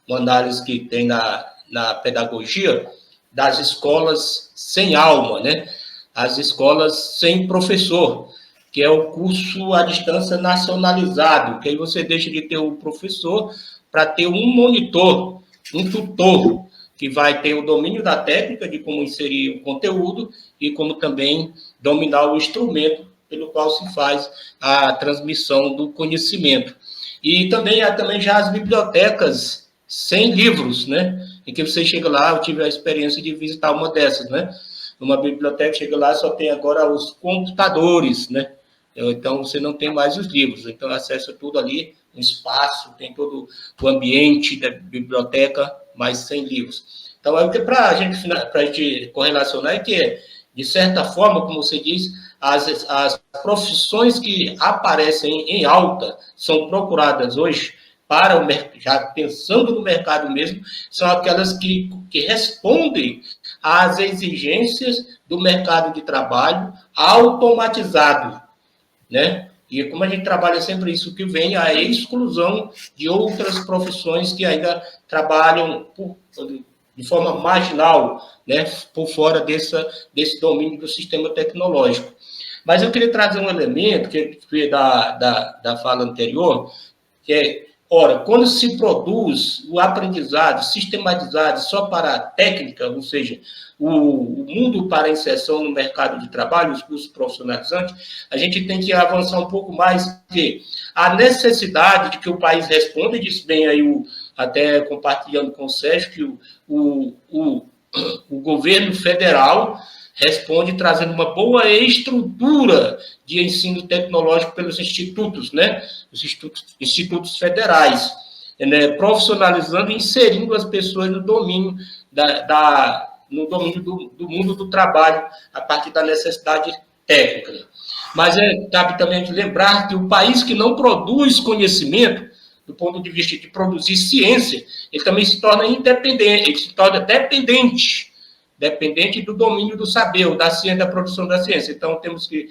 uma análise que tem na pedagogia das escolas sem alma, né? As escolas sem professor, que é o curso à distância nacionalizado, que aí você deixa de ter o professor para ter um monitor, um tutor, que vai ter o domínio da técnica de como inserir o conteúdo e como também dominar o instrumento pelo qual se faz a transmissão do conhecimento. E também há já as bibliotecas sem livros, né? Em que você chega lá, eu tive a experiência de visitar uma dessas, né? Uma biblioteca, chega lá, só tem agora os computadores, né? Então, você não tem mais os livros. Então, acessa tudo ali, um espaço, tem todo o ambiente da biblioteca, mas sem livros. Então, para a gente correlacionar, é que, de certa forma, como você diz, as profissões que aparecem em alta são procuradas hoje para o mercado, já pensando no mercado mesmo, são aquelas que respondem às exigências do mercado de trabalho automatizado, né? E como a gente trabalha sempre isso, que vem a exclusão de outras profissões que ainda trabalham de forma marginal, né? Por fora desse domínio do sistema tecnológico. Mas eu queria trazer um elemento que foi da fala anterior, que é, ora, quando se produz o aprendizado sistematizado só para a técnica, ou seja, o mundo para a inserção no mercado de trabalho, os cursos profissionalizantes, a gente tem que avançar um pouco mais, porque a necessidade de que o país responda, e disse bem aí, até compartilhando com o Sérgio, que o governo federal responde trazendo uma boa estrutura de ensino tecnológico pelos institutos, né? Os institutos federais, né? Profissionalizando e inserindo as pessoas no domínio do mundo do trabalho a partir da necessidade técnica. Mas cabe também lembrar que o país que não produz conhecimento, do ponto de vista de produzir ciência, ele também se torna independente, ele se torna dependente do domínio do saber, ou da ciência, da produção da ciência. Então, temos que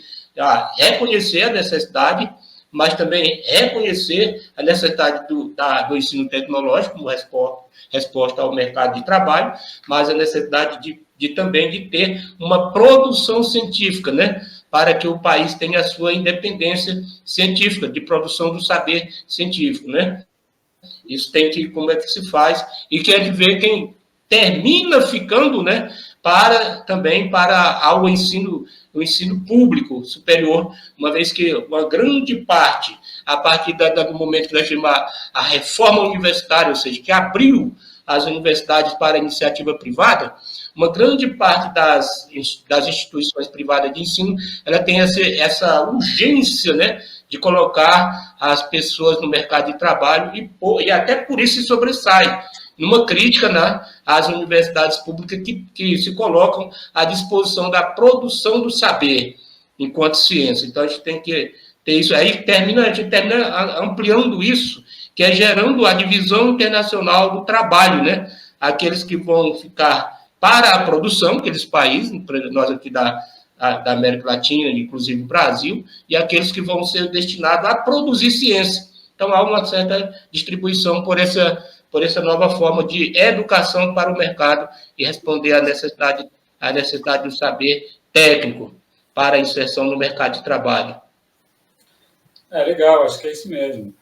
reconhecer a necessidade, mas também reconhecer a necessidade do ensino tecnológico como resposta ao mercado de trabalho, mas a necessidade também de ter uma produção científica, né? Para que o país tenha a sua independência científica, de produção do saber científico, né? Isso como é que se faz, e quer ver quem termina ficando, né, para o ensino público superior, uma vez que uma grande parte, a partir do momento que nós chamamos a reforma universitária, ou seja, que abriu as universidades para a iniciativa privada, uma grande parte das instituições privadas de ensino, ela tem essa urgência, né, de colocar as pessoas no mercado de trabalho e até por isso se sobressai numa crítica, né, às universidades públicas que se colocam à disposição da produção do saber enquanto ciência. Então, a gente tem que ter isso. Aí a gente termina ampliando isso, que é gerando a divisão internacional do trabalho, né? Aqueles que vão ficar para a produção, aqueles países, nós aqui da América Latina, inclusive o Brasil, e aqueles que vão ser destinados a produzir ciência. Então, há uma certa distribuição por essa nova forma de educação para o mercado e responder à necessidade do saber técnico para a inserção no mercado de trabalho. Legal, acho que é isso mesmo.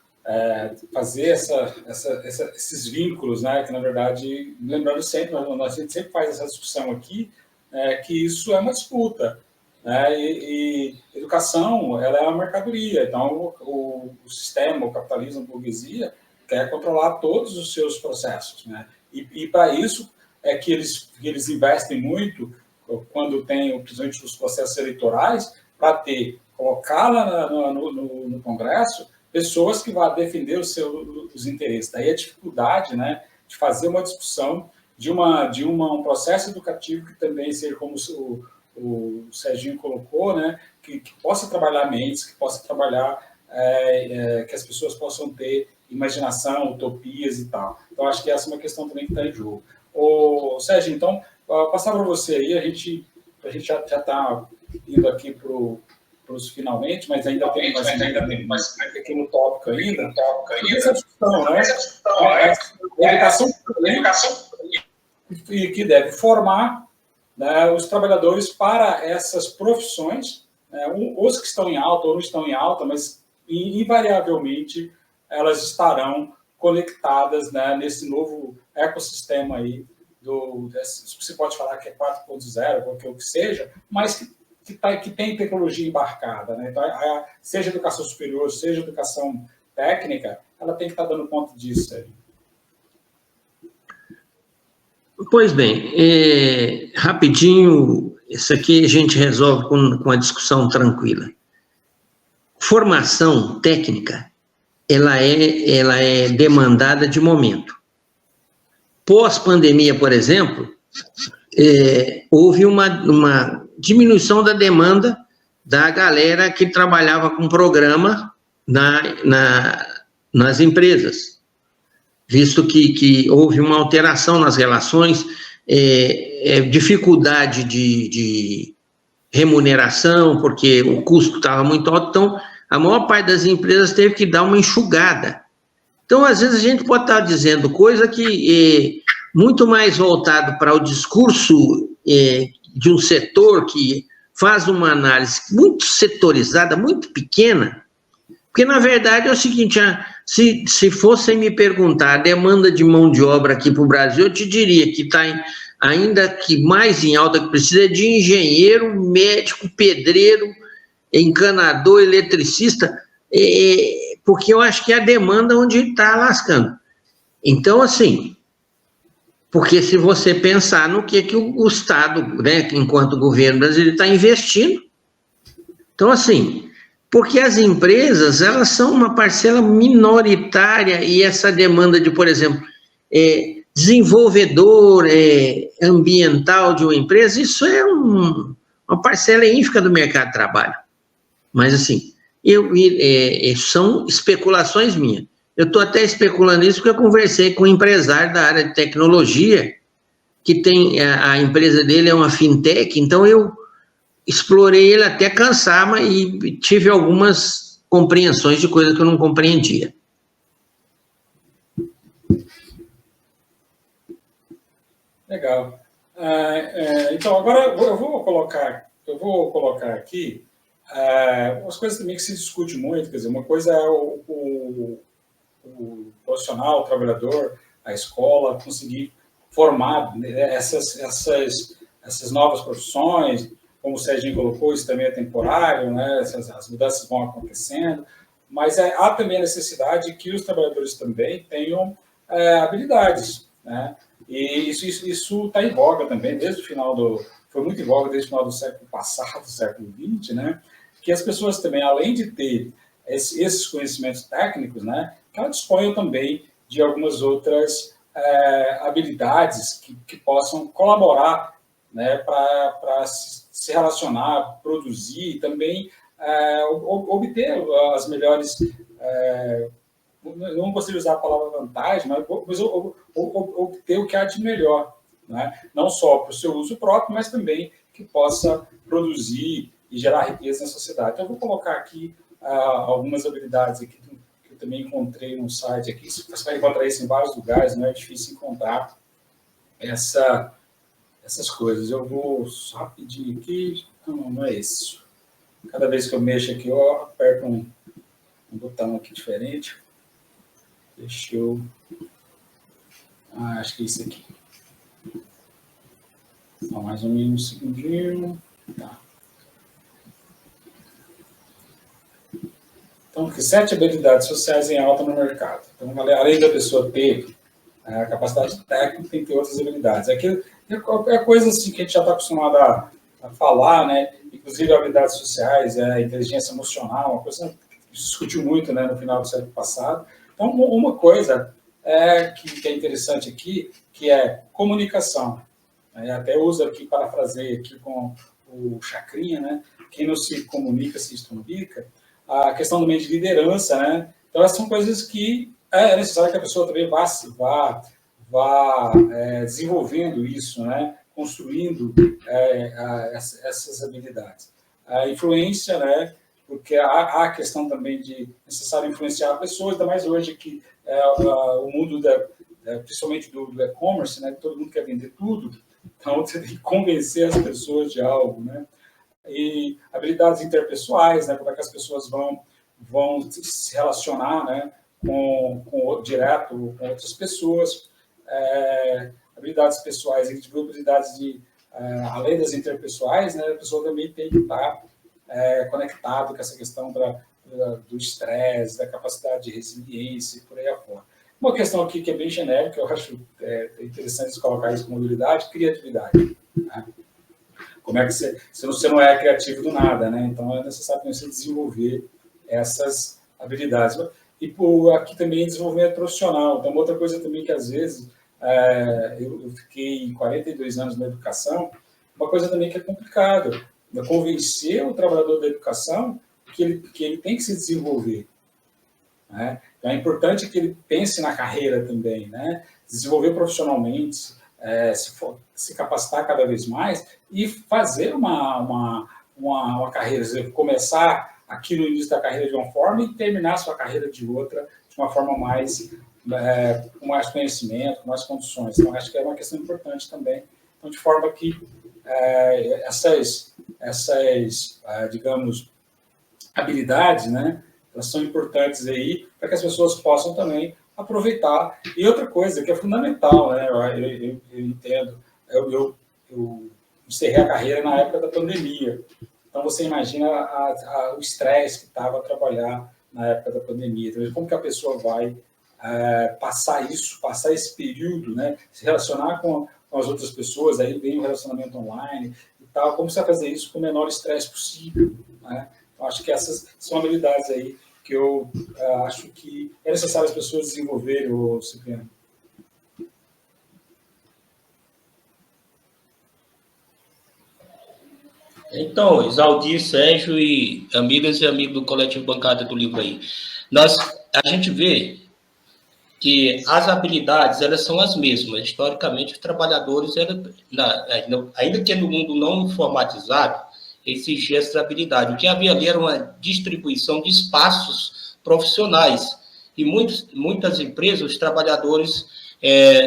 Fazer esses vínculos, né, que, na verdade, lembrando sempre, a gente sempre faz essa discussão aqui, que isso é uma disputa. né? E educação, ela é uma mercadoria. Então, o sistema, o capitalismo, a burguesia, quer controlar todos os seus processos, né? E para isso é que eles investem muito quando tem, principalmente, os processos eleitorais, para colocar lá no Congresso pessoas que vão defender os interesses. Daí a dificuldade, né, de fazer uma discussão de um processo educativo que também seja, como o Serginho colocou, né, que possa trabalhar mentes, que possa trabalhar, que as pessoas possam ter imaginação, utopias e tal. Então, acho que essa é uma questão também que está em jogo. Serginho, então, passar para você aí, a gente já está indo aqui para os finalmente, mas ainda tem mais aqui no tópico ainda. Essa discussão, né? A educação que deve formar, né, os trabalhadores para essas profissões, né, os que estão em alta ou não estão em alta, mas invariavelmente elas estarão conectadas, né, nesse novo ecossistema aí, você pode falar que é 4.0, qualquer o que seja, mas que tem tecnologia embarcada, né? Então, seja educação superior, seja educação técnica, ela tem que estar dando conta disso aí. Pois bem, rapidinho, isso aqui a gente resolve com a discussão tranquila. Formação técnica, ela é demandada de momento. Pós-pandemia, por exemplo, houve uma diminuição da demanda da galera que trabalhava com programa nas empresas, visto que houve uma alteração nas relações, dificuldade de remuneração, porque o custo estava muito alto, então a maior parte das empresas teve que dar uma enxugada. Então, às vezes, a gente pode estar dizendo coisa que muito mais voltado para o discurso de um setor que faz uma análise muito setorizada, muito pequena, porque, na verdade, é o seguinte, se fossem me perguntar a demanda de mão de obra aqui para o Brasil, eu te diria que está ainda que mais em alta, que precisa de engenheiro, médico, pedreiro, encanador, eletricista, porque eu acho que é a demanda onde está lascando. Então, assim, porque se você pensar no que o Estado, né, enquanto governo brasileiro, está investindo, então, assim, porque as empresas, elas são uma parcela minoritária e essa demanda de, por exemplo, desenvolvedor ambiental de uma empresa, isso é uma parcela ínfica do mercado de trabalho. Mas, assim, são especulações minhas. Eu estou até especulando isso porque eu conversei com um empresário da área de tecnologia, que a empresa dele é uma fintech, então eu explorei ele até cansar, e tive algumas compreensões de coisas que eu não compreendia. Legal. Então, agora eu vou colocar aqui umas coisas também que se discute muito. Quer dizer, uma coisa é o profissional, o trabalhador, a escola, conseguir formar, né, essas novas profissões. Como o Serginho colocou, isso também é temporário, né? As mudanças vão acontecendo, mas há também a necessidade que os trabalhadores também tenham habilidades, né? E isso está em voga também, foi muito em voga desde o final do século passado, do século XX, né? Que as pessoas também, além de ter esses conhecimentos técnicos, né, que elas disponham também de algumas outras habilidades que possam colaborar, né, para se relacionar, produzir e também obter as melhores, não gostaria de usar a palavra vantagem, mas obter o que há de melhor, né? Não só para o seu uso próprio, mas também que possa produzir e gerar riqueza na sociedade. Então, eu vou colocar aqui algumas habilidades aqui que eu também encontrei no site aqui. Você vai encontrar isso em vários lugares, não é difícil encontrar essas coisas. Eu vou rapidinho aqui. Não é isso. Cada vez que eu mexo aqui, eu aperto um botão aqui diferente. Deixa eu... acho que é isso aqui. Então, mais um segundinho. Tá. Então, 7 habilidades sociais em alta no mercado. Então, além da pessoa ter a capacidade técnica, tem que ter outras habilidades. Aqui é coisa assim que a gente já está acostumado a falar, né? Inclusive habilidades sociais, a inteligência emocional, uma coisa que se discutiu muito, né, no final do século passado. Então, uma coisa que é interessante aqui, que é comunicação. Até uso aqui, parafraseio aqui com o Chacrinha, né? Quem não se comunica, se estrumbica. A questão também de liderança, né? Então, essas são coisas que é necessário que a pessoa também vá desenvolvendo isso, né? Construindo essas habilidades. A influência, né? Porque há a questão também de necessário influenciar pessoas, ainda mais hoje que o mundo, principalmente do e-commerce, né? Todo mundo quer vender tudo, então você tem que convencer as pessoas de algo, né? E habilidades interpessoais, né? Como é que as pessoas vão se relacionar, né? Direto com outras pessoas, habilidades pessoais, habilidades além das interpessoais, né? A pessoa também tem que estar conectado com essa questão do estresse, da capacidade de resiliência e por aí afora. Uma questão aqui que é bem genérica, eu acho interessante colocar isso como habilidade, criatividade. Né? Como é que você não é criativo do nada, né? Então é necessário você desenvolver essas habilidades. E aqui também desenvolvimento profissional. Então, outra coisa também que às vezes eu fiquei 42 anos na educação, uma coisa também que é complicado, é convencer o trabalhador da educação que ele tem que se desenvolver. Né? Então, é importante que ele pense na carreira também, né? Desenvolver profissionalmente, se capacitar cada vez mais e fazer uma carreira, começar aqui no início da carreira de uma forma e terminar a sua carreira de outra, de uma forma com mais conhecimento, com mais condições. Então, acho que é uma questão importante também. Então, de forma que essas digamos, habilidades, né, elas são importantes aí para que as pessoas possam também aproveitar. E outra coisa que é fundamental, né, eu entendo, eu encerrei a carreira na época da pandemia. Então, você imagina o estresse que estava a trabalhar na época da pandemia. Então, como que a pessoa vai passar esse período, né? Se relacionar com as outras pessoas, aí vem o relacionamento online e tal. Como você vai fazer isso com o menor estresse possível? Né? Então, acho que essas são habilidades aí que eu acho que é necessário as pessoas desenvolverem, Cipriano. Então, Isaldir, Sérgio e amigas e amigos do Coletivo Bancada do Livro aí. A gente vê que as habilidades, elas são as mesmas. Historicamente, os trabalhadores, ainda que no mundo não informatizado, existia essa habilidade. O que havia ali era uma distribuição de espaços profissionais. E muitas empresas, os trabalhadores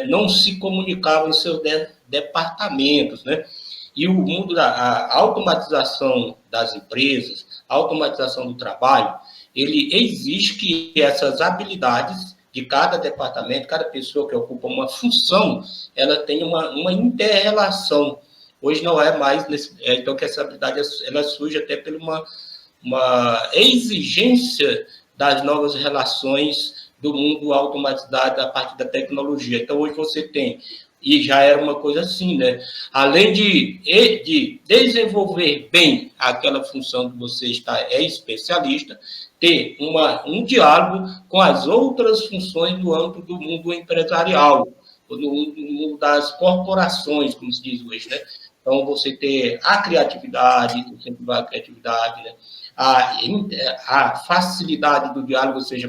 não se comunicavam em seus departamentos, né? E o mundo da automatização das empresas, a automatização do trabalho, ele exige que essas habilidades de cada departamento, cada pessoa que ocupa uma função, ela tenha uma inter-relação. Hoje não é mais, então que essa habilidade ela surge até por uma exigência das novas relações do mundo automatizado a partir da tecnologia. Então, hoje você tem, e já era uma coisa assim, né? Além de desenvolver bem aquela função que você é especialista, ter um diálogo com as outras funções do âmbito do mundo empresarial, do mundo das corporações, como se diz hoje, né? Então, você ter a criatividade, incentivar a criatividade, né? A facilidade do diálogo, ou seja,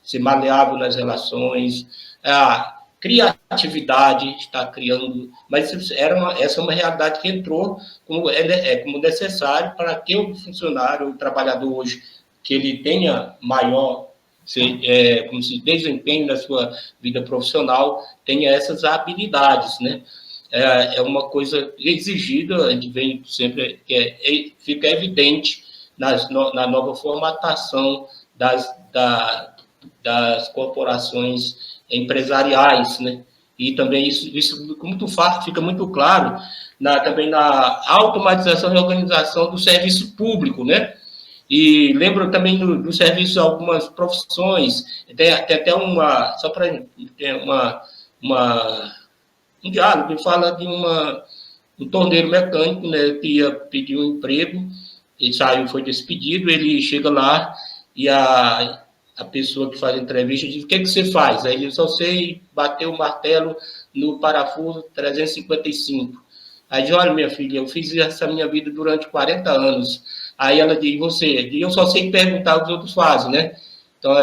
ser maleável nas relações, a criatividade está criando, mas essa é uma realidade que entrou como necessário para que o funcionário, o trabalhador hoje, que ele tenha maior como se desempenho na sua vida profissional, tenha essas habilidades, né? É uma coisa exigida, a gente vem sempre, fica evidente na nova formatação das corporações empresariais, né? E também isso fica muito claro também na automatização e organização do serviço público, né? E lembro também do serviço de algumas profissões, tem até uma, só para um diálogo que fala de um torneiro mecânico, né, que ia pedir um emprego, ele saiu, foi despedido, ele chega lá e a pessoa que faz a entrevista diz: o que você faz? Aí ele: só sei bater o martelo no parafuso 355. Aí diz: olha, minha filha, eu fiz essa minha vida durante 40 anos. Aí ela diz: você? Eu só sei perguntar o que os outros fazem, né? Então,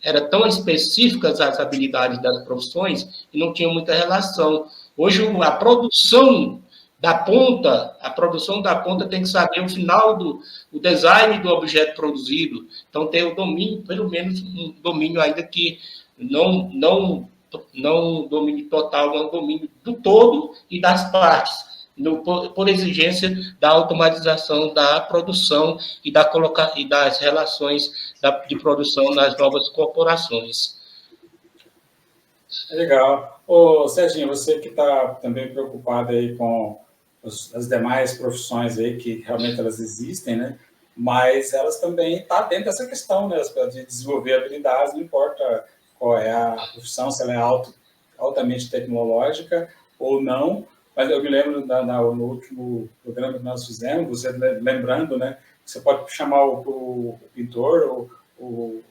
era tão específicas as habilidades das profissões e não tinha muita relação. Hoje, a produção da ponta tem que saber o final o design do objeto produzido. Então, tem o domínio, pelo menos um domínio ainda que não domínio total, não domínio do todo e das partes. Por exigência da automatização da produção e das relações de produção nas novas corporações. Legal. Ô, Serginho, você que está também preocupado aí com as demais profissões aí, que realmente elas existem, né? Mas elas também estão dentro dessa questão, né? De desenvolver habilidades, não importa qual é a profissão, se ela é altamente tecnológica ou não. Mas eu me lembro no último programa que nós fizemos, você lembrando, né? Você pode chamar o pintor, o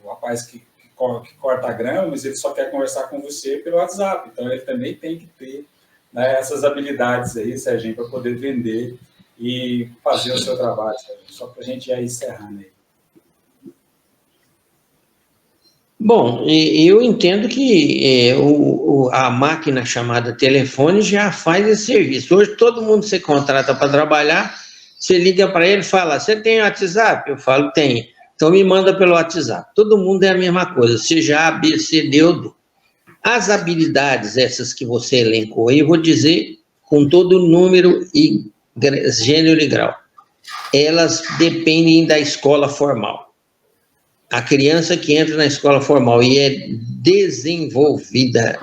rapaz que corta grama, mas ele só quer conversar com você pelo WhatsApp. Então, ele também tem que ter, né, essas habilidades aí, Serginho, para poder vender e fazer o seu trabalho, Serginho. Só para a gente ir encerrando aí. Bom, eu entendo que a máquina chamada telefone já faz esse serviço. Hoje todo mundo se contrata para trabalhar, você liga para ele e fala: você tem WhatsApp? Eu falo: tenho. Então me manda pelo WhatsApp. Todo mundo é a mesma coisa, seja A, B, C, D ou D. As habilidades, essas que você elencou aí, eu vou dizer com todo número e gênero e grau. Elas dependem da escola formal. A criança que entra na escola formal e é desenvolvida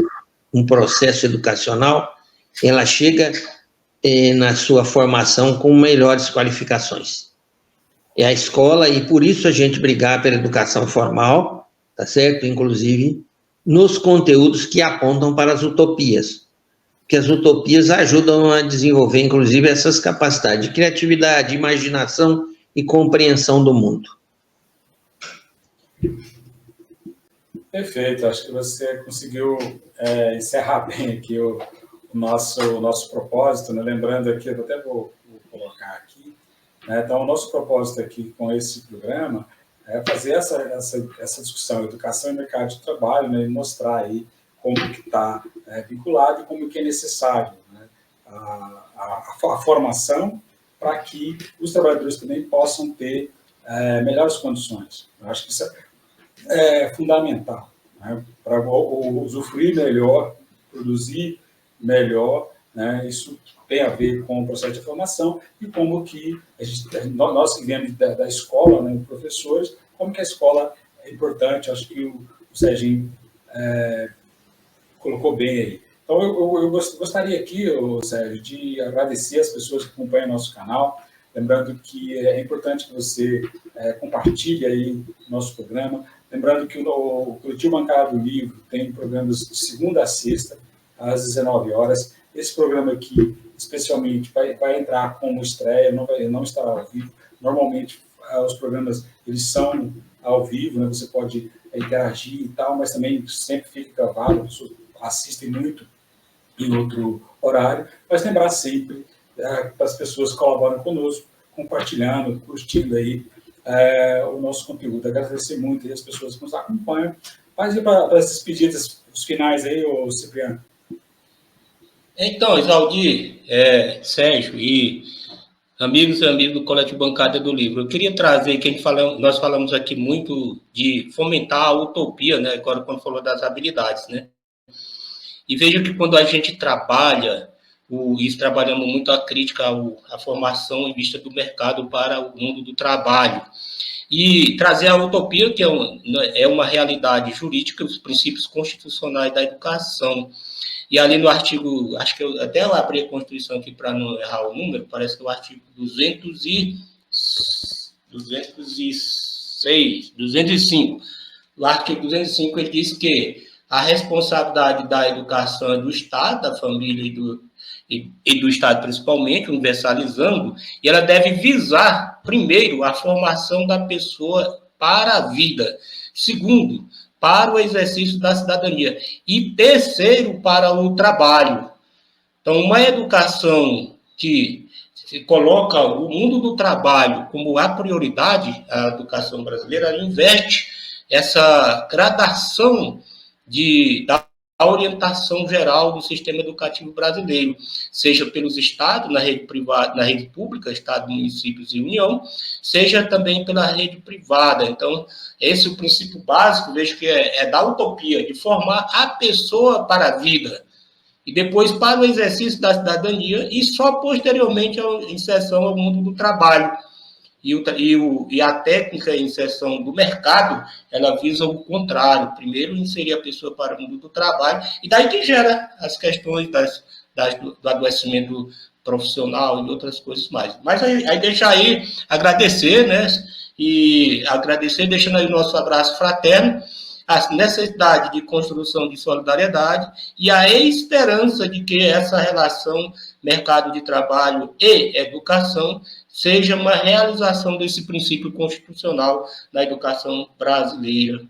um processo educacional, ela chega na sua formação com melhores qualificações. É a escola, e por isso a gente brigar pela educação formal, tá certo? Inclusive nos conteúdos que apontam para as utopias, porque as utopias ajudam a desenvolver, inclusive, essas capacidades de criatividade, imaginação e compreensão do mundo. Perfeito, acho que você conseguiu encerrar bem aqui o nosso propósito, né? Lembrando aqui, eu até vou colocar aqui, né? Então, o nosso propósito aqui com esse programa é fazer essa discussão, educação e mercado de trabalho, né? E mostrar aí como que está vinculado e como que é necessário, né? a formação para que os trabalhadores também possam ter melhores condições. Eu acho que isso é fundamental, né? Para usufruir melhor, produzir melhor, né? Isso tem a ver com o processo de formação e como que nós que viemos da escola, né, professores, como que a escola é importante. Acho que o Serginho colocou bem aí. Então, eu gostaria aqui, Sérgio, de agradecer as pessoas que acompanham nosso canal, lembrando que é importante que você compartilhe aí o nosso programa, lembrando que o Coletivo Bancada do Livro tem programas de segunda a sexta, às 19 horas. Esse programa aqui, especialmente, vai entrar como estreia, não estará ao vivo. Normalmente, os programas eles são ao vivo, né? Você pode interagir e tal, mas também sempre fica gravado, as pessoas assistem muito em outro horário. Mas lembrar sempre para as pessoas que colaboram conosco, compartilhando, curtindo aí o nosso conteúdo. Agradecer muito aí as pessoas que nos acompanham. Mas e para essas pedidas, os finais aí, ô Cipriano? Então, Isaldir, Sérgio e amigos e amigas do Coletivo Bancada do Livro, eu queria trazer que nós falamos aqui muito de fomentar a utopia, né? Agora quando falou das habilidades, né? E veja que quando a gente trabalha, trabalhamos muito a crítica à formação em vista do mercado para o mundo do trabalho. E trazer a utopia, que é uma realidade jurídica, os princípios constitucionais da educação. E ali no artigo, acho que eu até abri a Constituição aqui para não errar o número, parece que é o artigo 205. O artigo 205 ele diz que a responsabilidade da educação é do Estado, da família e do Estado principalmente, universalizando, e ela deve visar, primeiro, a formação da pessoa para a vida, segundo, para o exercício da cidadania, e terceiro, para o trabalho. Então, uma educação que coloca o mundo do trabalho como a prioridade, a educação brasileira, ela inverte essa gradação da orientação geral do sistema educativo brasileiro, seja pelos estados, na rede privada, na rede pública, estado, municípios e União, seja também pela rede privada. Então, esse é o princípio básico, vejo que é da utopia, de formar a pessoa para a vida, e depois para o exercício da cidadania, e só posteriormente a inserção ao mundo do trabalho. E a técnica de inserção do mercado, ela visa o contrário. Primeiro, inserir a pessoa para o mundo do trabalho, e daí que gera as questões do adoecimento profissional e outras coisas mais. Mas aí deixa aí agradecer, né? E agradecer, deixando aí o nosso abraço fraterno, a necessidade de construção de solidariedade e a esperança de que essa relação mercado de trabalho e educação seja uma realização desse princípio constitucional na educação brasileira.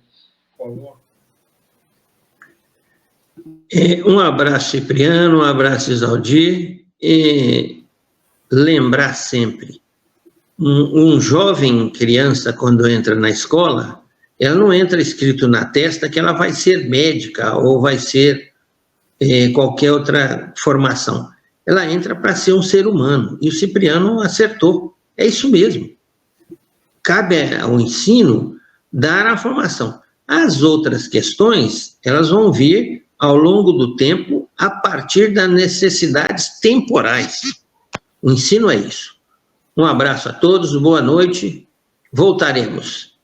Um abraço, Cipriano, um abraço, Isaldir, e lembrar sempre, um jovem criança, quando entra na escola, ela não entra escrito na testa que ela vai ser médica ou vai ser qualquer outra formação. Ela entra para ser um ser humano, e o Cipriano acertou, é isso mesmo. Cabe ao ensino dar a formação. As outras questões, elas vão vir ao longo do tempo, a partir das necessidades temporais. O ensino é isso. Um abraço a todos, boa noite, voltaremos.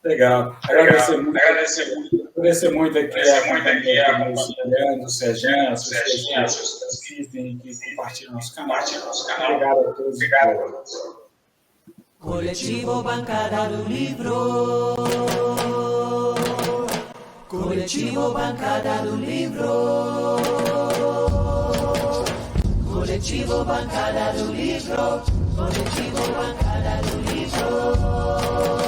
Legal. Agradecer muito aqui a o Serginho, as pessoas que assistem e que compartilham nosso canal. Obrigado a todos. Coletivo Bancada do Livro. Coletivo Bancada do Livro. Coletivo Bancada do Livro. Coletivo Bancada do Livro.